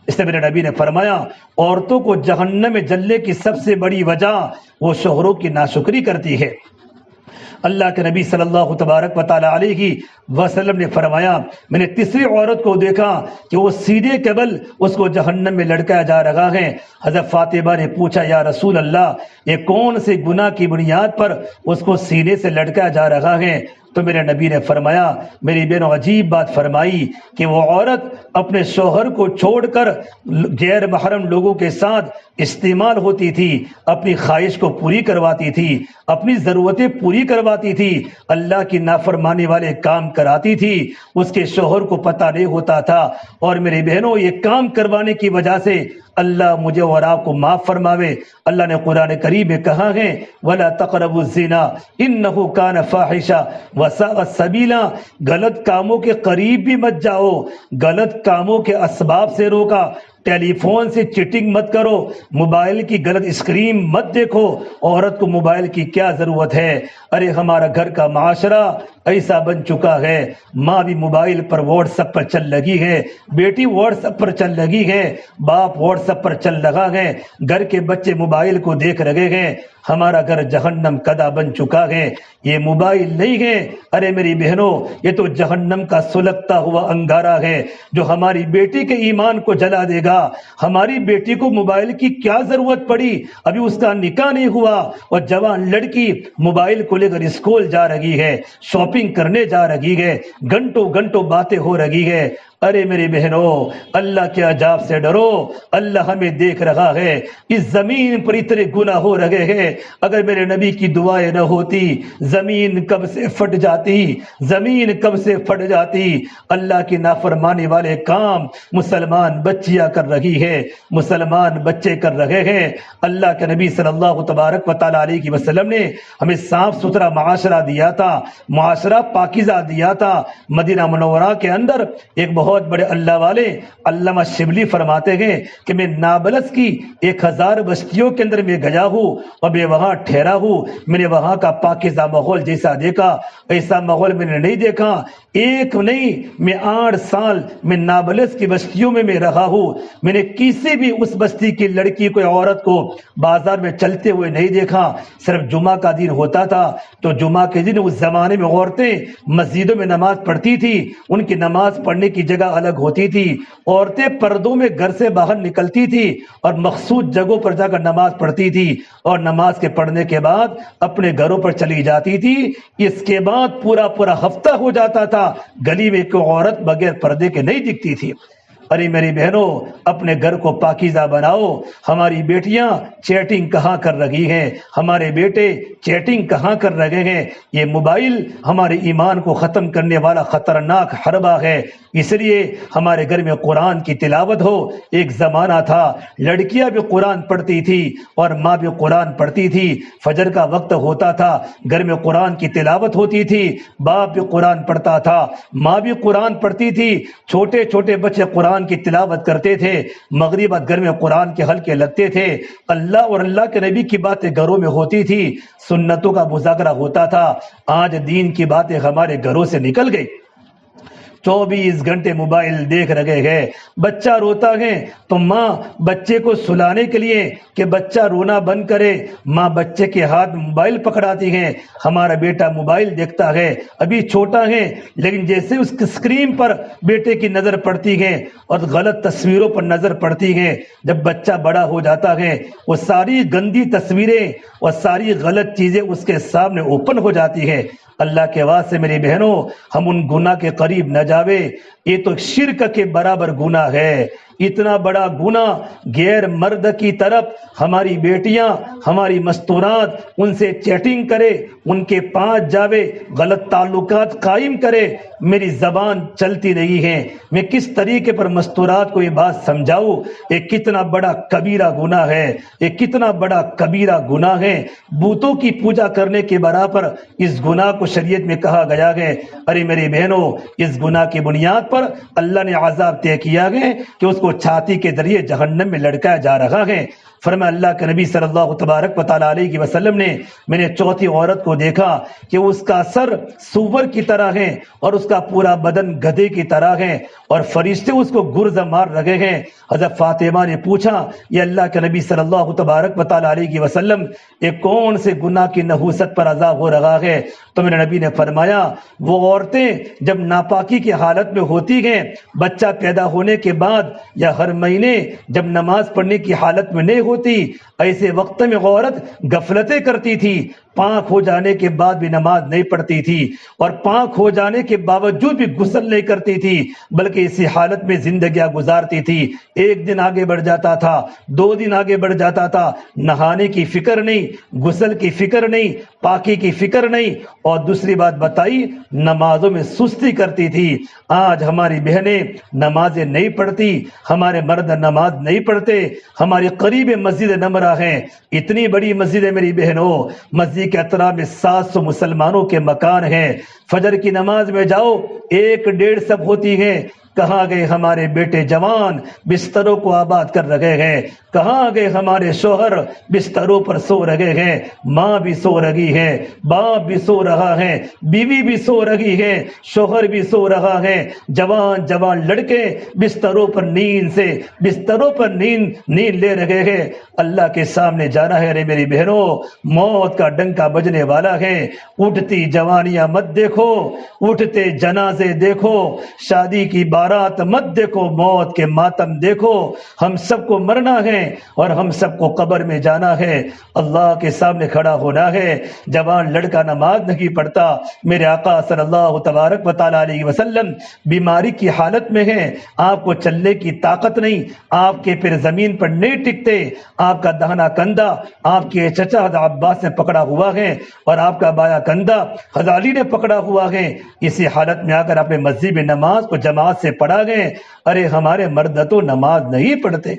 اس سے میرے نبی نے فرمایا عورتوں کو جہنم میں جلنے کی سب سے بڑی وجہ وہ شوہروں کی ناشکری کرتی ہے۔ اللہ کے نبی صلی اللہ تبارک و تعالی علیہ وسلم نے فرمایا میں نے تیسری عورت کو دیکھا کہ وہ سیدھے قبل اس کو جہنم میں لٹکایا جا رہا ہے۔ حضرت فاطمہ نے پوچھا یا رسول اللہ یہ کون سے گناہ کی بنیاد پر اس کو سینے سے لٹکایا جا رہا ہے؟ تو میرے نبی نے فرمایا میری بہنوں عجیب بات فرمائی کہ وہ عورت اپنے شوہر کو چھوڑ کر غیر محرم لوگوں کے ساتھ استعمال ہوتی تھی، اپنی خواہش کو پوری کرواتی تھی، اپنی ضرورتیں پوری کرواتی تھی، اللہ کی نافرمانی والے کام کراتی تھی، اس کے شوہر کو پتہ نہیں ہوتا تھا۔ اور میری بہنوں یہ کام کروانے کی وجہ سے اللہ مجھے اور آپ کو معاف فرماوے۔ اللہ نے قرآن کریم میں کہا ہے وَلَا تَقْرَبُوا الزِّنَا إِنَّهُ كَانَ فَاحِشًا وَسَاءَ سَبِيلًا، غلط کاموں کے قریب بھی مت جاؤ، غلط کاموں کے اسباب سے روکا۔ ٹیلی فون سے چیٹنگ مت کرو، موبائل کی غلط اسکرین مت دیکھو۔ عورت کو موبائل کی کیا ضرورت ہے؟ ارے ہمارا گھر کا معاشرہ ایسا بن چکا ہے، ماں بھی موبائل پر واٹس ایپ پر چل لگی ہے، بیٹی واٹس ایپ پر چل لگی ہے، باپ واٹس ایپ پر چل لگا ہے، گھر کے بچے موبائل کو دیکھ رہے ہیں۔ ہمارا گھر جہنم کدا بن چکا ہے۔ یہ موبائل نہیں ہے، ارے میری بہنوں یہ تو جہنم کا سلگتا ہوا انگارہ ہے جو ہماری بیٹی کے ایمان کو جلا دے گا۔ ہماری بیٹی کو موبائل کی کیا ضرورت پڑی؟ ابھی اس کا نکاح نہیں ہوا اور جوان لڑکی موبائل کو لے کر اسکول جا رہی ہے، شاپنگ کرنے جا رہی ہے، گھنٹوں گھنٹوں باتیں ہو رہی ہے۔ ارے میری بہنوں اللہ کے عذاب سے ڈرو، اللہ ہمیں دیکھ رہا ہے۔ اس زمین پر اتنے گناہ ہو رہے ہیں، اگر میرے نبی کی دعائیں نہ ہوتی زمین کب سے پھٹ جاتی، زمین کب سے پھٹ جاتی۔ اللہ کی نافرمانی والے کام مسلمان بچیاں کر رہی ہے، مسلمان بچے کر رہے ہیں۔ اللہ کے نبی صلی اللہ تبارک و تعالی علیہ وسلم نے ہمیں صاف ستھرا معاشرہ دیا تھا، معاشرہ پاکیزہ دیا تھا۔ مدینہ منورہ کے اندر ایک بہت بہت بڑے اللہ والے علامہ شبلی فرماتے ہیں کہ میں نابلس کی 1000 بستیوں کے اندر میں گیا ہوں اور میں وہاں ٹھہرا ہوں، میں نے وہاں کا پاکیزہ ماحول جیسا دیکھا ایسا ماحول میں نے نہیں دیکھا۔ ایک نہیں، میں 8 سال میں نابلس کی بستیوں میں رہا ہوں، میں نے کسی بھی اس بستی کی لڑکی کو عورت کو بازار میں چلتے ہوئے نہیں دیکھا۔ صرف جمعہ کا دن ہوتا تھا تو جمعہ کے دن اس زمانے میں عورتیں مسجدوں میں نماز پڑھتی تھی، ان کی نماز پڑھنے کی جگہ الگ ہوتی تھی، عورتیں پردوں میں گھر سے باہر نکلتی تھی اور مخصوص جگہوں پر جا کر نماز پڑھتی تھی اور نماز کے پڑھنے کے بعد اپنے گھروں پر چلی جاتی تھی۔ اس کے بعد پورا ہفتہ ہو جاتا تھا گلی میں کوئی عورت بغیر پردے کے نہیں دکھتی تھی۔ ارے میری بہنوں، اپنے گھر کو پاکیزہ بناؤ۔ ہماری بیٹیاں چیٹنگ کہاں کر رہی ہیں، ہمارے بیٹے چیٹنگ کہاں کر رہے ہیں۔ یہ موبائل ہمارے ایمان کو ختم کرنے والا خطرناک حربہ ہے، اس لیے ہمارے گھر میں قرآن کی تلاوت ہو۔ ایک زمانہ تھا لڑکیاں بھی قرآن پڑھتی تھی اور ماں بھی قرآن پڑھتی تھی، فجر کا وقت ہوتا تھا، گھر میں قرآن کی تلاوت ہوتی تھی، باپ بھی قرآن پڑھتا تھا، ماں بھی قرآن پڑھتی تھی، چھوٹے چھوٹے بچے قرآن کی تلاوت کرتے تھے، مغرب گھر میں قرآن کے حلقے لگتے تھے، اللہ اور اللہ کے نبی کی باتیں گھروں میں ہوتی تھی، سنتوں کا مذاکرہ ہوتا تھا۔ آج دین کی باتیں ہمارے گھروں سے نکل گئی، 24 گھنٹے موبائل دیکھ رہے ہیں۔ بچہ روتا ہے تو ماں بچے کو سلانے کے لیے کہ بچہ رونا بند کرے، ماں بچے کے ہاتھ موبائل پکڑاتی ہے۔ ہمارا بیٹا موبائل دیکھتا ہے، ابھی چھوٹا ہے، لیکن جیسے اس کی اسکرین پر بیٹے کی نظر پڑتی ہے اور غلط تصویروں پر نظر پڑتی ہے، جب بچہ بڑا ہو جاتا ہے وہ ساری گندی تصویریں اور ساری غلط چیزیں اس کے سامنے اوپن ہو جاتی ہے۔ اللہ کے واسطے میری بہنوں، ہم ان گناہ کے قریب نہ جاوے، یہ تو شرک کے برابر گناہ ہے۔ اتنا بڑا گناہ، غیر مرد کی طرف ہماری بیٹیاں، ہماری مستورات ان سے چیٹنگ کرے، ان کے پاس جاوے، غلط تعلقات قائم کرے۔ میری زبان چلتی نہیں ہے، میں کس طریقے پر مستورات کو یہ بات سمجھاؤں؟ یہ کتنا بڑا کبیرہ گناہ ہے، یہ کتنا بڑا کبیرہ گناہ ہے۔ بتوں کی پوجا کرنے کے برابر اس گناہ کو شریعت میں کہا گیا ہے۔ ارے میری بہنوں، اس گناہ کی بنیاد پر اللہ نے عذاب طے کیا ہے کہ اس کو چھاتی کے ذریعے جہنم میں لٹکایا جا رہا ہے۔ فرمایا اللہ کے نبی صلی اللہ تبارک و تعالی علیہ وسلم نے، میں نے چوتھی عورت کو دیکھا کہ اس کا سر سور کی طرح ہے اور اس کا پورا بدن گدھے کی طرح ہے اور فرشتے اس کو گرز مار رہے ہیں۔ حضرت فاطمہ نے پوچھا، یہ اللہ کے نبی صلی اللہ تبارک و تعالی علیہ وسلم، یہ کون سے گناہ کی نحوست پر عذاب ہو رہا ہے؟ تو میرے نبی نے فرمایا، وہ عورتیں جب ناپاکی کی حالت میں ہوتی ہیں، بچہ پیدا ہونے کے بعد یا ہر مہینے جب نماز پڑھنے کی حالت میں نہیں ہوتی، ایسے وقت میں عورت غفلتیں کرتی تھی، پاک ہو جانے کے بعد بھی نماز نہیں پڑھتی تھی اور پاک ہو جانے کے باوجود بھی غسل نہیں کرتی تھی، بلکہ اسی حالت میں زندگیاں گزارتی تھی۔ ایک دن آگے بڑھ جاتا تھا، 2 دن آگے بڑھ جاتا تھا، نہانے کی فکر نہیں، غسل کی فکر نہیں، پاکی کی فکر نہیں، اور دوسری بات بتائی، نمازوں میں سستی کرتی تھی۔ آج ہماری بہنیں نمازیں نہیں پڑھتی، ہمارے مرد نماز نہیں پڑھتے، ہمارے قریب مسجد نمرہ ہیں، اتنی بڑی مسجد ہے میری بہنوں، مسجد کے اطراف میں 700 مسلمانوں کے مکان ہیں، فجر کی نماز میں جاؤ 1-1.5 صف ہوتی ہے۔ کہاں گئے ہمارے بیٹے جوان بستروں کو آباد کر رہے ہیں؟ کہاں گئے ہمارے شوہر بستروں پر سو رہے ہیں؟ ماں بھی سو رہی ہے، باپ بھی سو رہا ہے، بیوی بھی سو رہی ہے، شوہر بھی سو رہا ہے، جوان لڑکے بستروں پر نیند لے رہے ہیں۔ اللہ کے سامنے جانا ہے رے میری بہنوں، موت کا ڈنکا بجنے والا ہے۔ اٹھتی جوانیاں مت دیکھو، اٹھتے جنازے دیکھو، شادی کی بارات مت دیکھو، موت کے ماتم دیکھو۔ ہم سب کو مرنا ہے اور ہم سب کو قبر میں جانا ہے، اللہ کے سامنے کھڑا ہونا ہے۔ جوان لڑکا نماز نہیں پڑھتا، میرے آقا صلی اللہ تبارک و تعالی علیہ وسلم بیماری کی حالت میں ہیں، آپ کو چلنے کی طاقت نہیں، آپ کے پیر زمین پر نہیں ٹکتے، آپ کا دہنا کندھا آپ کے چچا حضرت عباس نے پکڑا ہوا ہے اور آپ کا بایاں کندھا حضرت علی نے پکڑا ہوا ہے۔ اسی حالت میں آ کر اپنے مسجد میں نماز کو جماعت سے پڑھا گئے۔ ارے ہمارے مرد تو نماز نہیں پڑھتے،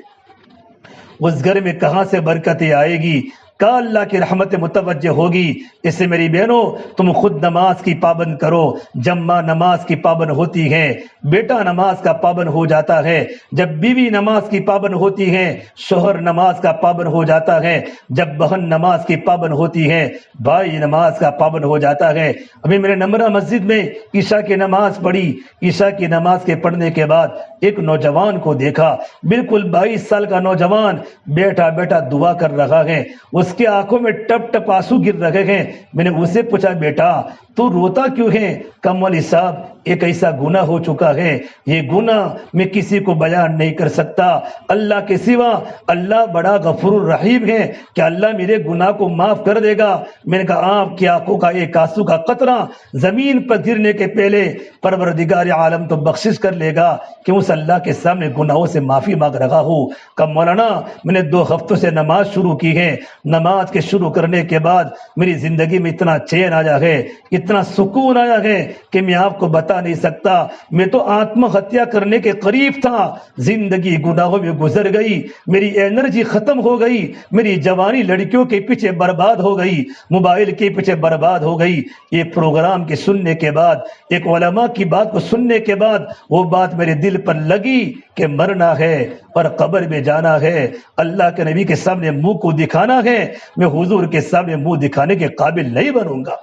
اس گھر میں کہاں سے برکتیں آئے گی، کہا اللہ کی رحمت متوجہ ہوگی۔ اس سے میری بہنوں تم خود نماز کی پابند کرو، جب ماں نماز کی پابند ہوتی ہے بیٹا نماز کا پابند ہو جاتا ہے، جب بیوی نماز کی پابند ہوتی ہے شوہر نماز کا پابند ہو جاتا ہے، جب بہن نماز کی پابند ہوتی ہے بھائی نماز کا پابند ہو جاتا ہے۔ ابھی میرے نمرہ مسجد میں عشاء کی نماز پڑھی، عشاء کی نماز کے پڑھنے کے بعد ایک نوجوان کو دیکھا، بالکل 22 سال کا نوجوان بیٹھا بیٹھا دعا کر رہا ہے، اس کے آنکھوں میں ٹپ ٹپ آنسو گر رہے ہیں۔ میں نے اسے پوچھا بیٹا تو روتا کیوں ہے؟ کمولی صاحب ایک ایسا گناہ ہو چکا ہے، یہ گناہ میں کسی کو بیان نہیں کر سکتا، اللہ کے سوا اللہ بڑا غفور الرحیم ہے کہ اللہ میرے گناہ کو معاف کر دے گا۔ میں نے کہا آپ کی آنکھوں کا ایک آنسو کا قطرہ زمین پر گرنے کے پہلے پروردگار عالم تو بخشش کر لے گا کہ اس اللہ کے سامنے گناہوں سے معافی مانگ رہا ہوں۔ کہ مولانا میں نے 2 ہفتوں سے نماز شروع کی ہے، نماز کے شروع کرنے کے بعد میری زندگی میں اتنا چین آیا ہے، اتنا سکون آیا ہے کہ میں آپ کو بتا نہیں سکتا۔ میں تو آتم ہتیا کرنے کے قریب تھا، زندگی گناہوں میں گزر گئی، میری انرجی ختم ہو گئی، میری جوانی لڑکیوں کے پیچھے برباد ہو گئی، موبائل کے پیچھے برباد ہو گئی۔ یہ پروگرام کے سننے کے بعد، ایک علماء کی بات کو سننے کے بعد وہ بات میرے دل پر لگی کہ مرنا ہے اور قبر میں جانا ہے، اللہ کے نبی کے سامنے منہ کو دکھانا ہے، میں حضور کے سامنے منہ دکھانے کے قابل نہیں بنوں گا۔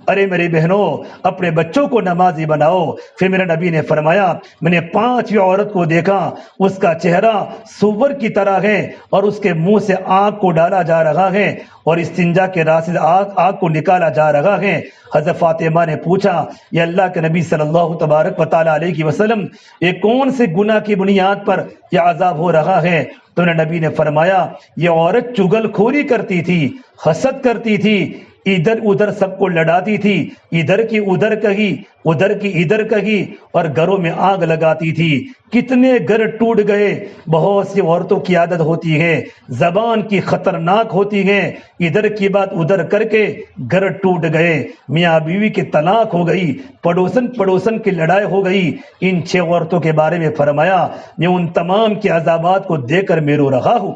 ارے میری بہنوں اپنے بچوں کو نمازی بناؤ۔ پھر میرے نبی نے فرمایا میں نے 5 عورت کو دیکھا، اس کا چہرہ سور کی طرح ہے اور اس کے منہ سے آگ کو ڈالا جا رہا ہے اور استنجا کے راستے آگ کو نکالا جا رہا ہے۔ حضرت فاطمہ نے پوچھا یہ اللہ کے نبی صلی اللہ تبارک و تعالیٰ علیہ وسلم یہ کون سے گناہ کی بنیاد پر یہ عذاب ہو رہا ہے؟ تو نبی نے فرمایا یہ عورت چگل خوری کرتی تھی، حسد کرتی تھی، ادھر ادھر سب کو لڑاتی تھی، ادھر کی ادھر کہی، ادھر کی ادھر کہی اور گھروں میں آگ لگاتی تھی۔ کتنے گھر ٹوٹ گئے۔ بہت سی عورتوں کی عادت ہوتی ہے، زبان کی خطرناک ہوتی ہے، ادھر کی بات ادھر کر کے گھر ٹوٹ گئے، میاں بیوی کی طلاق ہو گئی، پڑوسن کی لڑائی ہو گئی۔ ان 6 عورتوں کے بارے میں فرمایا میں ان تمام کے عذابات کو دیکھ کر میں رو رہا ہوں۔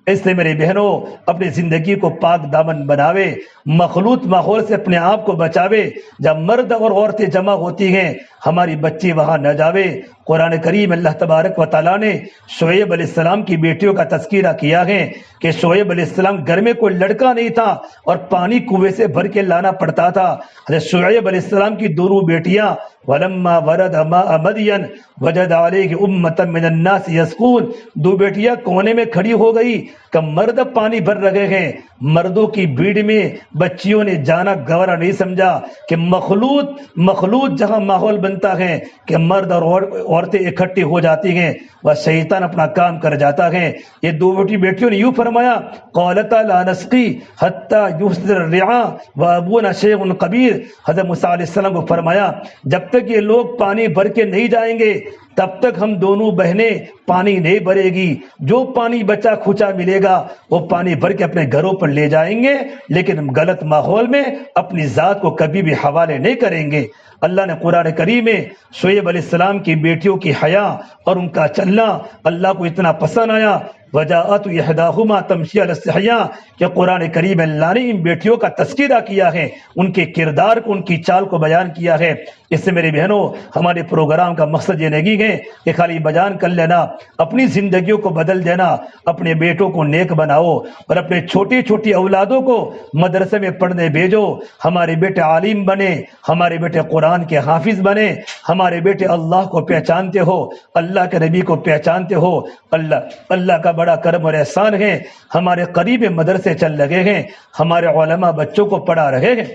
اس لیے میرے بہنوں اپنی زندگی کو پاک دامن بناوے، مخلوط ماحول سے اپنے آپ کو بچاوے۔ جب مرد اور عورتیں جمع ہوتی ہیں ہماری بچی وہاں نہ جاوے۔ قرآن کریم اللہ تبارک و تعالیٰ نے شعیب علیہ السلام کی بیٹیوں کا تذکرہ کیا ہے کہ شعیب علیہ السلام گھر میں کوئی لڑکا نہیں تھا اور پانی کنویں سے بھر کے لانا پڑتا تھا۔ حضرت شعیب علیہ السلام کی دونوں بیٹیاں وَلَمَّا وَرَدَ مَاءَ مَدْيَنَ وَجَدَ عَلَيْهِ أُمَّةً مِّنَ النَّاسِ يَسْقُونَ، 2 بیٹیاں کونے میں کھڑی ہو گئی کہ مرد پانی بھر رہے ہیں۔ مردوں کی بھیڑ میں بچیوں نے جانا گوارا نہیں سمجھا کہ مخلوط جہاں ماحول بنتا ہے کہ مرد اور عورتیں اکٹھی ہو جاتی ہیں وہ شیطان اپنا کام کر جاتا ہے۔ یہ 2 بیٹیوں نے یوں فرمایا قالتا لا نسقی حتی یصدر الرعاء وابونا شیخ کبیر۔ حضرت موسیٰ علیہ السلام کو فرمایا جب تک یہ لوگ پانی بھر کے نہیں جائیں گے تب تک ہم دونوں بہنیں پانی نہیں بھرے گی، جو پانی بچا کھچا ملے گا وہ پانی بھر کے اپنے گھروں پر لے جائیں گے، لیکن غلط ماحول میں اپنی ذات کو کبھی بھی حوالے نہیں کریں گے۔ اللہ نے قرآن کریم میں شعیب علیہ السلام کی بیٹیوں کی حیا اور ان کا چلنا اللہ کو اتنا پسند آیا وجاءت احداہما تمشی علی استحیاء کہ قرآن کریم اللہ نے ان بیٹیوں کا تذکرہ کیا ہے، ان کے کردار کو، ان کی چال کو بیان کیا ہے۔ اس سے میری بہنوں ہمارے پروگرام کا مقصد یہ نہیں ہے کہ خالی بیان کر لینا، اپنی زندگیوں کو بدل دینا، اپنے بیٹوں کو نیک بناؤ اور اپنے چھوٹی چھوٹی اولادوں کو مدرسے میں پڑھنے بھیجو۔ ہمارے بیٹے عالم بنے، ہمارے بیٹے قرآن کے حافظ بنے، ہمارے بیٹے اللہ کو پہچانتے ہو، اللہ کے نبی کو پہچانتے ہو۔ اللہ کا بڑا کرم اور احسان ہے، ہمارے قریب مدرسے چل لگے ہیں، ہمارے علماء بچوں کو پڑھا رہے ہیں۔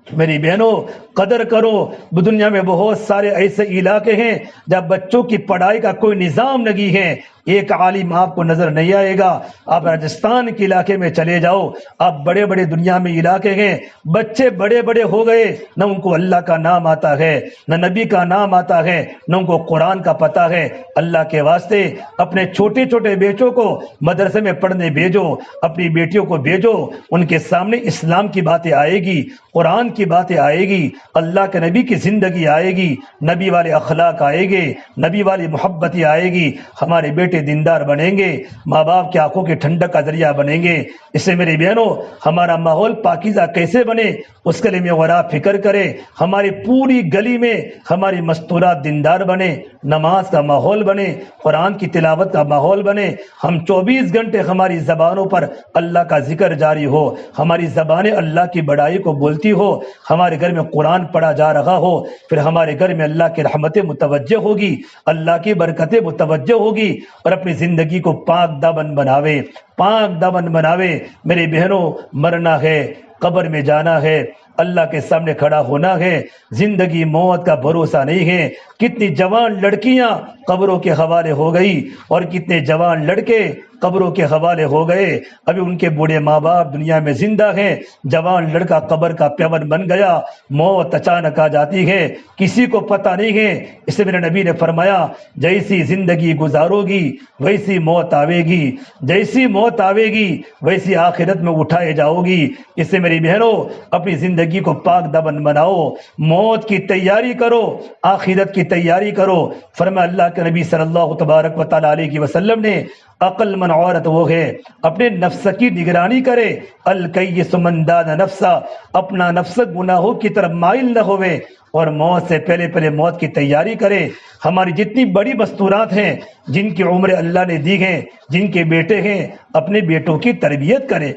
میری بہنوں قدر کرو، دنیا میں بہت سارے ایسے علاقے ہیں جب بچوں کی پڑھائی کا کوئی نظام نہیں ہے، ایک عالم آپ کو نظر نہیں آئے گا۔ آپ راجستھان کے علاقے میں چلے جاؤ، آپ بڑے بڑے دنیا میں علاقے ہیں، بچے بڑے بڑے ہو گئے، نہ ان کو اللہ کا نام آتا ہے، نہ نبی کا نام آتا ہے، نہ ان کو قرآن کا پتہ ہے۔ اللہ کے واسطے اپنے چھوٹے چھوٹے بیٹوں کو مدرسے میں پڑھنے بھیجو، اپنی بیٹیوں کو بھیجو، ان کے سامنے اسلام کی باتیں آئے گی، قرآن کی باتیں آئے گی، اللہ کے نبی کی زندگی آئے گی، نبی والے اخلاق آئے گے، نبی والی محبتیں آئے گی۔ ہمارے بیٹے دیندار بنیں گے، ماں باپ کی آنکھوں کی ٹھنڈک کا ذریعہ بنیں گے۔ اس سے میری بہنوں ہمارا ماحول پاکیزہ کیسے بنے اس کے لیے میں غور فکر کرے، ہماری پوری گلی میں ہماری مستورات دیندار بنے، نماز کا ماحول بنے، قرآن کی تلاوت کا ماحول بنے، ہم 24 گھنٹے ہماری زبانوں پر اللہ کا ذکر جاری ہو، ہماری زبانیں اللہ کی بڑائی کو بولتی ہو، ہمارے گھر میں قرآن پڑھا جا رہا ہو، پھر ہمارے گھر میں اللہ کی رحمتیں متوجہ ہوگی، اللہ کی برکتیں متوجہ ہوگی، اور اپنی زندگی کو پاک دامن بناوے، پاک دامن بناوے۔ میری بہنوں مرنا ہے، قبر میں جانا ہے، اللہ کے سامنے کھڑا ہونا ہے، زندگی موت کا بھروسہ نہیں ہے۔ کتنی جوان لڑکیاں قبروں کے حوالے ہو گئی اور کتنے جوان لڑکے قبروں کے حوالے ہو گئے، ابھی ان کے بوڑھے ماں باپ دنیا میں زندہ ہیں، جوان لڑکا قبر کا پیون بن گیا، موت اچانک آ جاتی ہے، کسی کو پتہ نہیں ہے۔ اس سے میرے نبی نے فرمایا جیسی زندگی گزارو گی ویسی موت آوے گی، جیسی موت آوے گی ویسی آخرت میں اٹھائے جاؤ گی۔ اس سے میری بہنوں اپنی زندگی کو پاک دامن بناؤ، موت کی تیاری کرو، آخرت کی تیاری کرو۔ فرمایا اللہ کے نبی صلی اللہ تبارک و تعالی علیہ وسلم نے عقل مند عورت وہ ہے اپنے نفس کی نگرانی کرے، الکیس من دان نفسا، اپنا نفس گناہوں کی طرف مائل نہ ہوئے اور موت سے پہلے موت کی تیاری کرے۔ ہماری جتنی بڑی مستورات ہیں جن کی عمر اللہ نے دی ہیں، جن کے بیٹے ہیں، اپنے بیٹوں کی تربیت کرے۔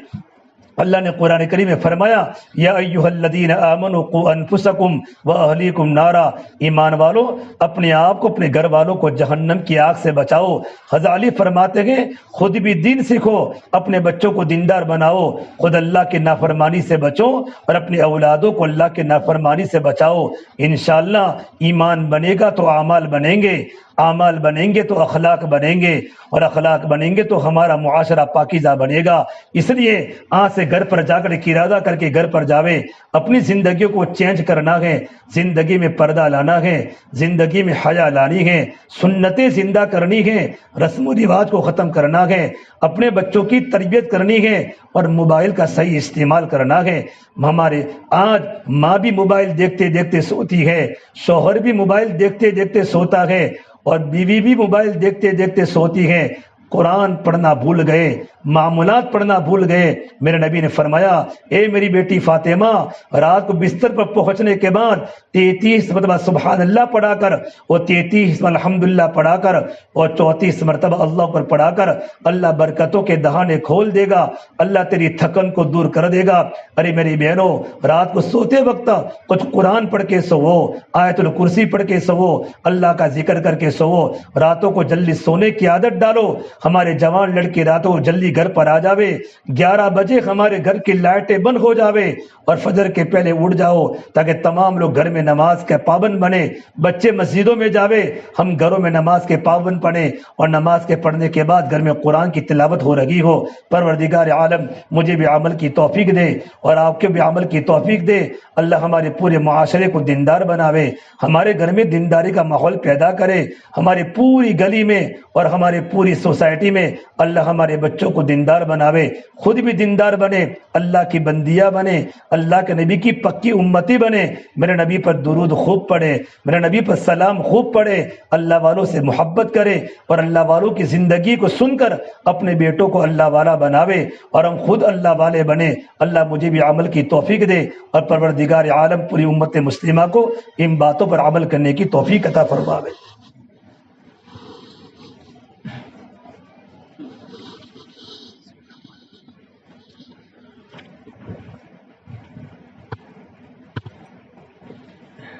اللہ نے قرآن کریم میں فرمایا یا ایھا الذین آمنوا قوا انفسکم واہلیکم نارا، ایمان والو اپنے آپ کو اپنے گھر والوں کو جہنم کی آگ سے بچاؤ۔ غزالی فرماتے ہیں خود بھی دین سیکھو، اپنے بچوں کو دیندار بناؤ، خود اللہ کی نافرمانی سے بچو اور اپنے اولادوں کو اللہ کی نافرمانی سے بچاؤ۔ انشاءاللہ ایمان بنے گا تو اعمال بنیں گے، اعمال بنیں گے تو اخلاق بنیں گے، اور اخلاق بنیں گے تو ہمارا معاشرہ پاکیزہ بنے گا۔ اس لیے آج سے گھر پر جا کر ارادہ کر کے گھر پر جاوے، اپنی زندگیوں کو چینج کرنا ہے، زندگی میں پردہ لانا ہے، زندگی میں حیا لانی ہے، سنتیں زندہ کرنی ہے، رسم و رواج کو ختم کرنا ہے، اپنے بچوں کی تربیت کرنی ہے اور موبائل کا صحیح استعمال کرنا ہے۔ ہمارے آج ماں بھی موبائل دیکھتے دیکھتے سوتی ہے، شوہر بھی موبائل دیکھتے دیکھتے سوتا ہے، اور بیوی بھی موبائل دیکھتے دیکھتے سوتی ہے۔ قرآن پڑھنا بھول گئے، معمولات پڑھنا بھول گئے۔ میرے نبی نے فرمایا اے میری بیٹی فاطمہ، رات کو بستر پر پہنچنے کے بعد 33 مرتبہ سبحان اللہ پڑھا کر، اور 33 الحمدللہ پڑھا کر، اور 34 مرتبہ اللہ پر پڑھا کر، اللہ برکتوں کے دہانے کھول دے گا، اللہ تیری تھکن کو دور کر دے گا۔ ارے میری بہنوں رات کو سوتے وقت کچھ قرآن پڑھ کے سوو، آیت الکرسی پڑھ کے سوو، اللہ کا ذکر کر کے سوو، راتوں کو جلدی سونے کی عادت ڈالو۔ ہمارے جوان لڑکے راتوں کو جلدی گھر پر آ جاوے، 11 بجے ہمارے گھر کی لائٹیں بند ہو جاوے اور فجر کے پہلے اٹھ جاؤ، تاکہ تمام لوگ گھر میں نماز کے پابند بنے۔ بچے مسجدوں میں جاوے، ہم گھروں میں نماز کے پابند پڑھیں، اور نماز کے پڑھنے کے بعد گھر میں قرآن کی تلاوت ہو رہی ہو۔ پروردگار عالم مجھے بھی عمل کی توفیق دے اور آپ کو بھی عمل کی توفیق دے۔ اللہ ہمارے پورے معاشرے کو دیندار بناوے، ہمارے گھر میں دینداری کا ماحول پیدا کرے، ہماری پوری گلی میں اور ہماری پوری سوسائٹی میں اللہ ہمارے بچوں کو دیندار بناوے، خود بھی دیندار بنے، اللہ کی بندیاں بنے، اللہ کے نبی کی پکی امتی بنے، میرے نبی پر درود خوب پڑھے، میرے نبی پر سلام خوب پڑھے، اللہ والوں سے محبت کرے، اور اللہ والوں کی زندگی کو سن کر اپنے بیٹوں کو اللہ والا بناوے، اور ہم خود اللہ والے بنے۔ اللہ مجھے بھی عمل کی توفیق دے، اور پروردگار عالم پوری امت مسلمہ کو ان باتوں پر عمل کرنے کی توفیق عطا فرماوے۔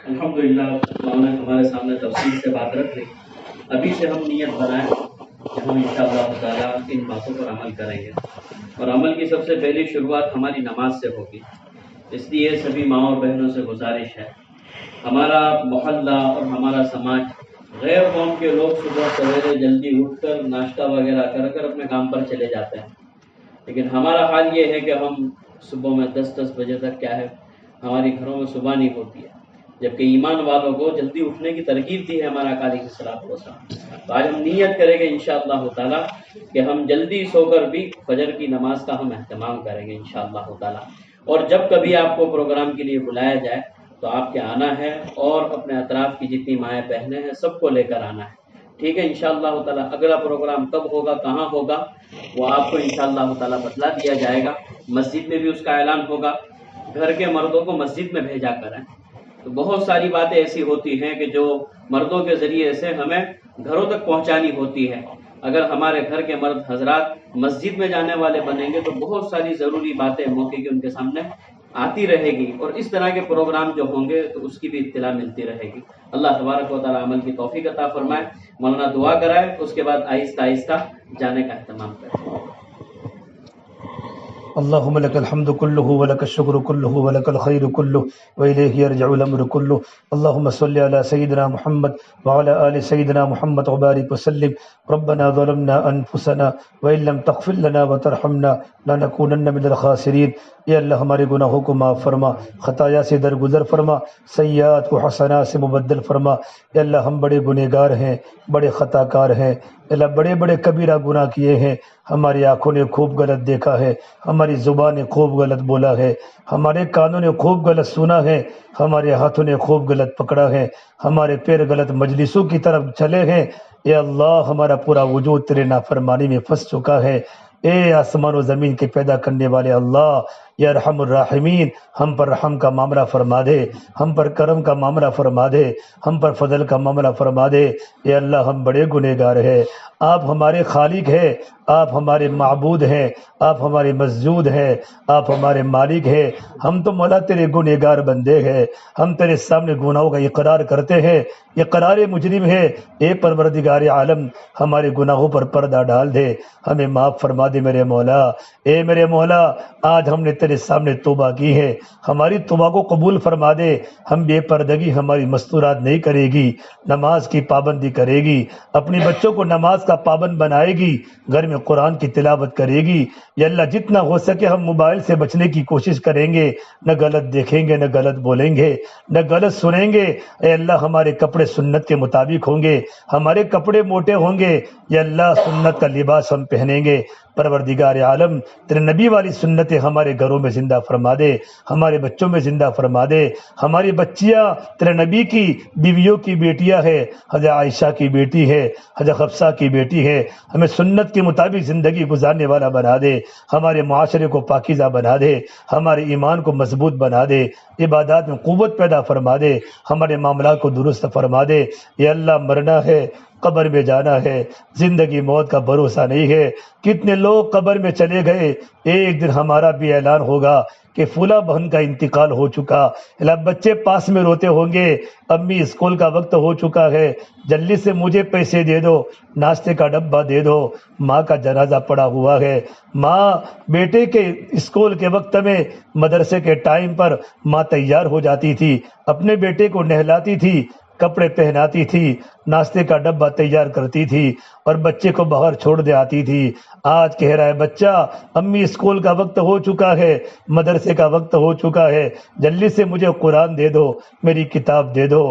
الحمدللہ اللہ نے ہمارے سامنے تفصیل سے بات رکھ لی۔ ابھی سے ہم نیت بنائیں کہ ہم انشاءاللہ تعالیٰ ان باتوں پر عمل کریں گے، اور عمل کی سب سے پہلی شروعات ہماری نماز سے ہوگی۔ اس لیے سبھی ماں اور بہنوں سے گزارش ہے، ہمارا محلہ اور ہمارا سماج، غیر قوم کے لوگ صبح سویرے جلدی اٹھ کر ناشتہ وغیرہ کر اپنے کام پر چلے جاتے ہیں، لیکن ہمارا حال یہ ہے کہ ہم صبح میں 10 بجے تک کیا ہے ہماری گھروں میں صبح نہیں ہوتی ہے، جبکہ ایمان والوں کو جلدی اٹھنے کی ترغیب دی ہے ہمارا آقا علیہ الصلوۃ والسلام۔ تو آج ہم نیت کریں گے انشاءاللہ تعالیٰ کہ ہم جلدی سو کر بھی فجر کی نماز کا ہم اہتمام کریں گے انشاءاللہ تعالیٰ، اور جب کبھی آپ کو پروگرام کے لیے بلایا جائے تو آپ کے آنا ہے، اور اپنے اطراف کی جتنی مائیں بہنیں ہیں سب کو لے کر آنا ہے، ٹھیک ہے انشاءاللہ تعالیٰ اگلا پروگرام کب ہوگا کہاں ہوگا وہ آپ کو انشاءاللہ تعالیٰ بتلا دیا جائے گا. مسجد میں بھی اس کا اعلان ہوگا. گھر کے مردوں کو مسجد میں بھیجا کریں. تو بہت ساری باتیں ایسی ہوتی ہیں کہ جو مردوں کے ذریعے سے ہمیں گھروں تک پہنچانی ہوتی ہے. اگر ہمارے گھر کے مرد حضرات مسجد میں جانے والے بنیں گے تو بہت ساری ضروری باتیں موقع کی ان کے سامنے آتی رہے گی اور اس طرح کے پروگرام جو ہوں گے تو اس کی بھی اطلاع ملتی رہے گی. اللہ تبارک و تعالی عمل کی توفیق عطا فرمائے. مولانا دعا کرائے اس کے بعد آہستہ آہستہ جانے کا اہتمام کریں. اللهم لك الحمد كله ولك الشكر كله ولك الخير كله وإليه يرجع الأمر كله. اللهم صل على سيدنا محمد وعلى آل سيدنا محمد وبارك وسلم. ربنا ظلمنا أنفسنا وإن لم تغفر لنا وترحمنا لنكونن من الخاسرين. یا اللہ ہمارے گناہوں کو معاف فرما، خطایا سے درگزر فرما، سیئات کو حسنات سے مبدل فرما. یا اللہ ہم بڑے گنہگار ہیں، بڑے خطا کار ہیں. اللہ بڑے بڑے کبیرہ گناہ کیے ہیں. ہماری آنکھوں نے خوب غلط دیکھا ہے، ہماری زبان نے خوب غلط بولا ہے، ہمارے کانوں نے خوب غلط سنا ہے، ہمارے ہاتھوں نے خوب غلط پکڑا ہے، ہمارے پیر غلط مجلسوں کی طرف چلے ہیں. اے اللہ ہمارا پورا وجود تیرے نافرمانی میں پھنس چکا ہے. اے آسمان و زمین کے پیدا کرنے والے اللہ، یا ارحم الراحمین، ہم پر رحم کا معاملہ فرما دے، ہم پر کرم کا معاملہ فرما دے، ہم پر فضل کا معاملہ فرما دے. اے اللہ ہم بڑے گنہگار ہیں، آپ ہمارے خالق ہیں، آپ ہمارے معبود ہیں، آپ ہمارے مسجود ہیں، آپ ہمارے مالک ہیں. ہم تو مولا تیرے گنہگار بندے ہیں، ہم تیرے سامنے گناہوں کا اقرار کرتے ہیں، اقرار مجرم ہے. اے پروردگار عالم ہمارے گناہوں پر پردہ ڈال دے، ہمیں معاف فرما دے میرے مولا. اے میرے مولا آج ہم نے تیرے سامنے توبہ کی ہے، ہماری توبہ کو قبول فرما دے. ہم بے پردگی ہماری مستورات نہیں کرے گی، نماز کی پابندی کرے گی، اپنی بچوں کو نماز کا پابند بنائے گی، گھر میں قرآن کی تلاوت کرے گی. یا اللہ جتنا ہو سکے ہم موبائل سے بچنے کی کوشش کریں گے، نہ غلط دیکھیں گے، نہ غلط بولیں گے، نہ غلط سنیں گے. اے اللہ ہمارے کپڑے سنت کے مطابق ہوں گے، ہمارے کپڑے موٹے ہوں گے. یا اللہ سنت کا لباس ہم پہنیں گے. پروردگار عالم تیرے نبی والی سنتیں ہمارے گھروں میں زندہ فرما دے، ہمارے بچوں میں زندہ فرما دے. ہماری بچیاں تیرے نبی کی بیویوں کی بیٹیاں ہے، حضرت عائشہ کی بیٹی ہے، حضرت حفصہ کی بیٹی ہے. ہمیں سنت کے مطابق زندگی گزارنے والا بنا دے، ہمارے معاشرے کو پاکیزہ بنا دے، ہمارے ایمان کو مضبوط بنا دے، عبادات میں قوت پیدا فرما دے، ہمارے معاملات کو درست فرما دے. یا اللہ مرنا ہے، قبر میں جانا ہے، زندگی موت کا بھروسہ نہیں ہے. کتنے لوگ قبر میں چلے گئے، ایک دن ہمارا بھی اعلان ہوگا کہ فلاں بہن کا انتقال ہو چکا. اللہ بچے پاس میں روتے ہوں گے، امی اسکول کا وقت ہو چکا ہے، جلدی سے مجھے پیسے دے دو، ناشتے کا ڈبہ دے دو، ماں کا جنازہ پڑا ہوا ہے. ماں بیٹے کے اسکول کے وقت میں، مدرسے کے ٹائم پر ماں تیار ہو جاتی تھی، اپنے بیٹے کو نہلاتی تھی، کپڑے پہناتی تھی، ناشتے کا ڈبہ تیار کرتی تھی اور بچے کو باہر چھوڑ دے آتی تھی. آج کہہ رہا ہے بچہ امی اسکول کا وقت ہو چکا ہے، مدرسے کا وقت ہو چکا ہے، جلدی سے مجھے قرآن دے دو، میری کتاب دے دو.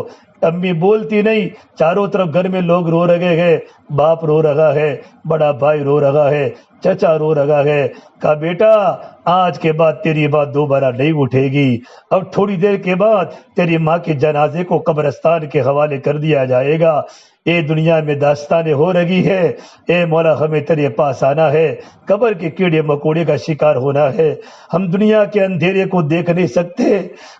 امی بولتی نہیں، چاروں طرف گھر میں لوگ رو رہے ہیں، باپ رو رہا ہے، بڑا بھائی رو رہا ہے، چچا رو رہا ہے. کہا بیٹا آج کے بعد تیری بات دوبارہ نہیں اٹھے گی، اب تھوڑی دیر کے بعد تیری ماں کے جنازے کو قبرستان کے حوالے کر دیا جائے گا. اے دنیا میں داستانیں ہو رہی ہے، اے مولا ہمیں تیرے پاس آنا ہے، قبر کے کیڑے مکوڑے کا شکار ہونا ہے. ہم دنیا کے اندھیرے کو دیکھ نہیں سکتے،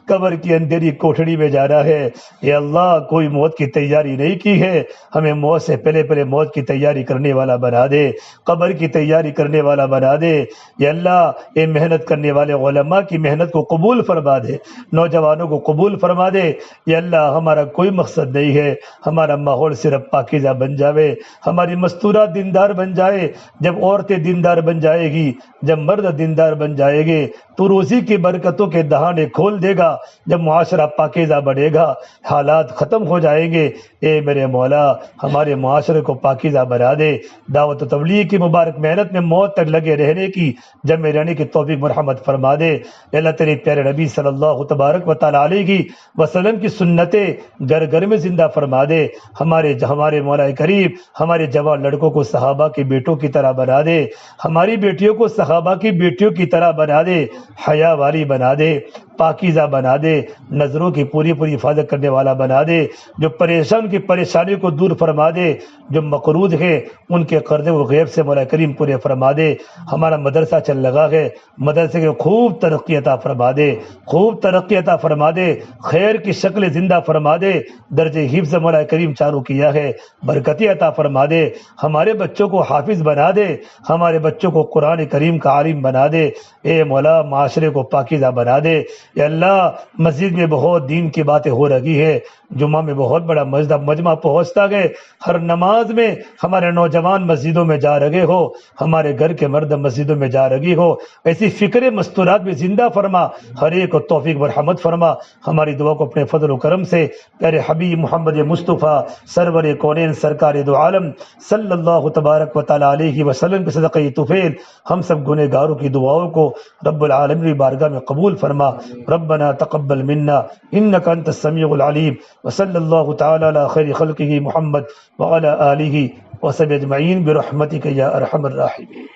قبر کی اندھیری کوٹھڑی میں جانا ہے. اے اللہ کوئی موت کی تیاری نہیں کی ہے، ہمیں موت سے پہلے موت کی تیاری کرنے والا بنا دے، قبر کی تیاری کرنے والا بنا دے. یا اللہ اے محنت کرنے والے علماء کی محنت کو قبول فرما دے، نوجوانوں کو قبول فرما دے. یا اللہ ہمارا کوئی مقصد نہیں ہے، ہمارا ماحول صرف پاکیزہ بن جاوے، ہماری مستورات دیندار بن جائے. جب عورتیں دیندار بن جائے گی، جب مرد دیندار بن جائے گے تو روزی کی برکتوں کے دہانے کھول دے گا. جب معاشرہ پاکیزہ بڑھے گا حالات ختم ہو جائیں گے. اے میرے مولا ہمارے معاشرے کو پاکیزہ بنا دے، دعوت و تبلیغ کی مبارک محنت میں موت تک لگے رہنے کی، جمع رہنے کی توفیق مرحمت فرما دے. اللہ تیرے پیارے نبی صلی اللہ تبارک و تعالی علیہ وسلم کی سنتیں گھر گھر میں زندہ فرما دے. ہمارے ہمارے مولا کریم ہمارے جوان لڑکوں کو صحابہ کے بیٹوں کی طرح بنا دے، ہماری بیٹیوں کو صحابہ کی بیٹیوں کی طرح بنا دے، حیا والی بنا دے، پاکیزہ بنا دے، نظروں کی پوری پوری حفاظت کرنے والا بنا دے، جو پریشان کی پریشانی کو دور فرما دے، جو مقروض ہے ان کے قرضے و غیب سے مولا کریم پورے فرما دے۔ ہمارا مدرسہ چل لگا ہے، مدرسے کے خوب ترقی عطا فرما دے، خوب ترقی عطا فرما دے، خیر کی شکل زندہ فرما دے، درجہ حفظ مولا کریم چالو کیا ہے، برکتی عطا فرما دے، ہمارے بچوں کو حافظ بنا دے، ہمارے بچوں کو قرآن کریم کا عالم بنا دے، اے مولا معاشرے کو پاکیزہ بنا دے۔ یا اللہ مسجد میں بہت دین کی باتیں ہو رہی ہے، جمعہ میں بہت بڑا مجمع پہنچتا گئے، ہر نماز میں ہمارے نوجوان مسجدوں میں جا رہے ہو، ہمارے گھر کے مرد مسجدوں میں جا رہی ہو، ایسی فکر مستورات میں زندہ فرما، ہر ایک کو توفیق برحمت فرما۔ ہماری دعا کو اپنے فضل و کرم سے پیارے حبیب محمد مصطفیٰ سرور کونین سرکار دو عالم صلی اللہ تبارک و تعالی علیہ وسلم کے صدقہ طفیل ہم سب گنہ گاروں کی دعاؤں کو رب العالمین کی بارگاہ میں قبول فرما۔ ربنا تقبل منا انک انت السمیع العلیم وصلی اللہ تعالی علی خیر خلقہ محمد وعلی آلہ وصحبہ اجمعین برحمتک یا ارحم الراحمین۔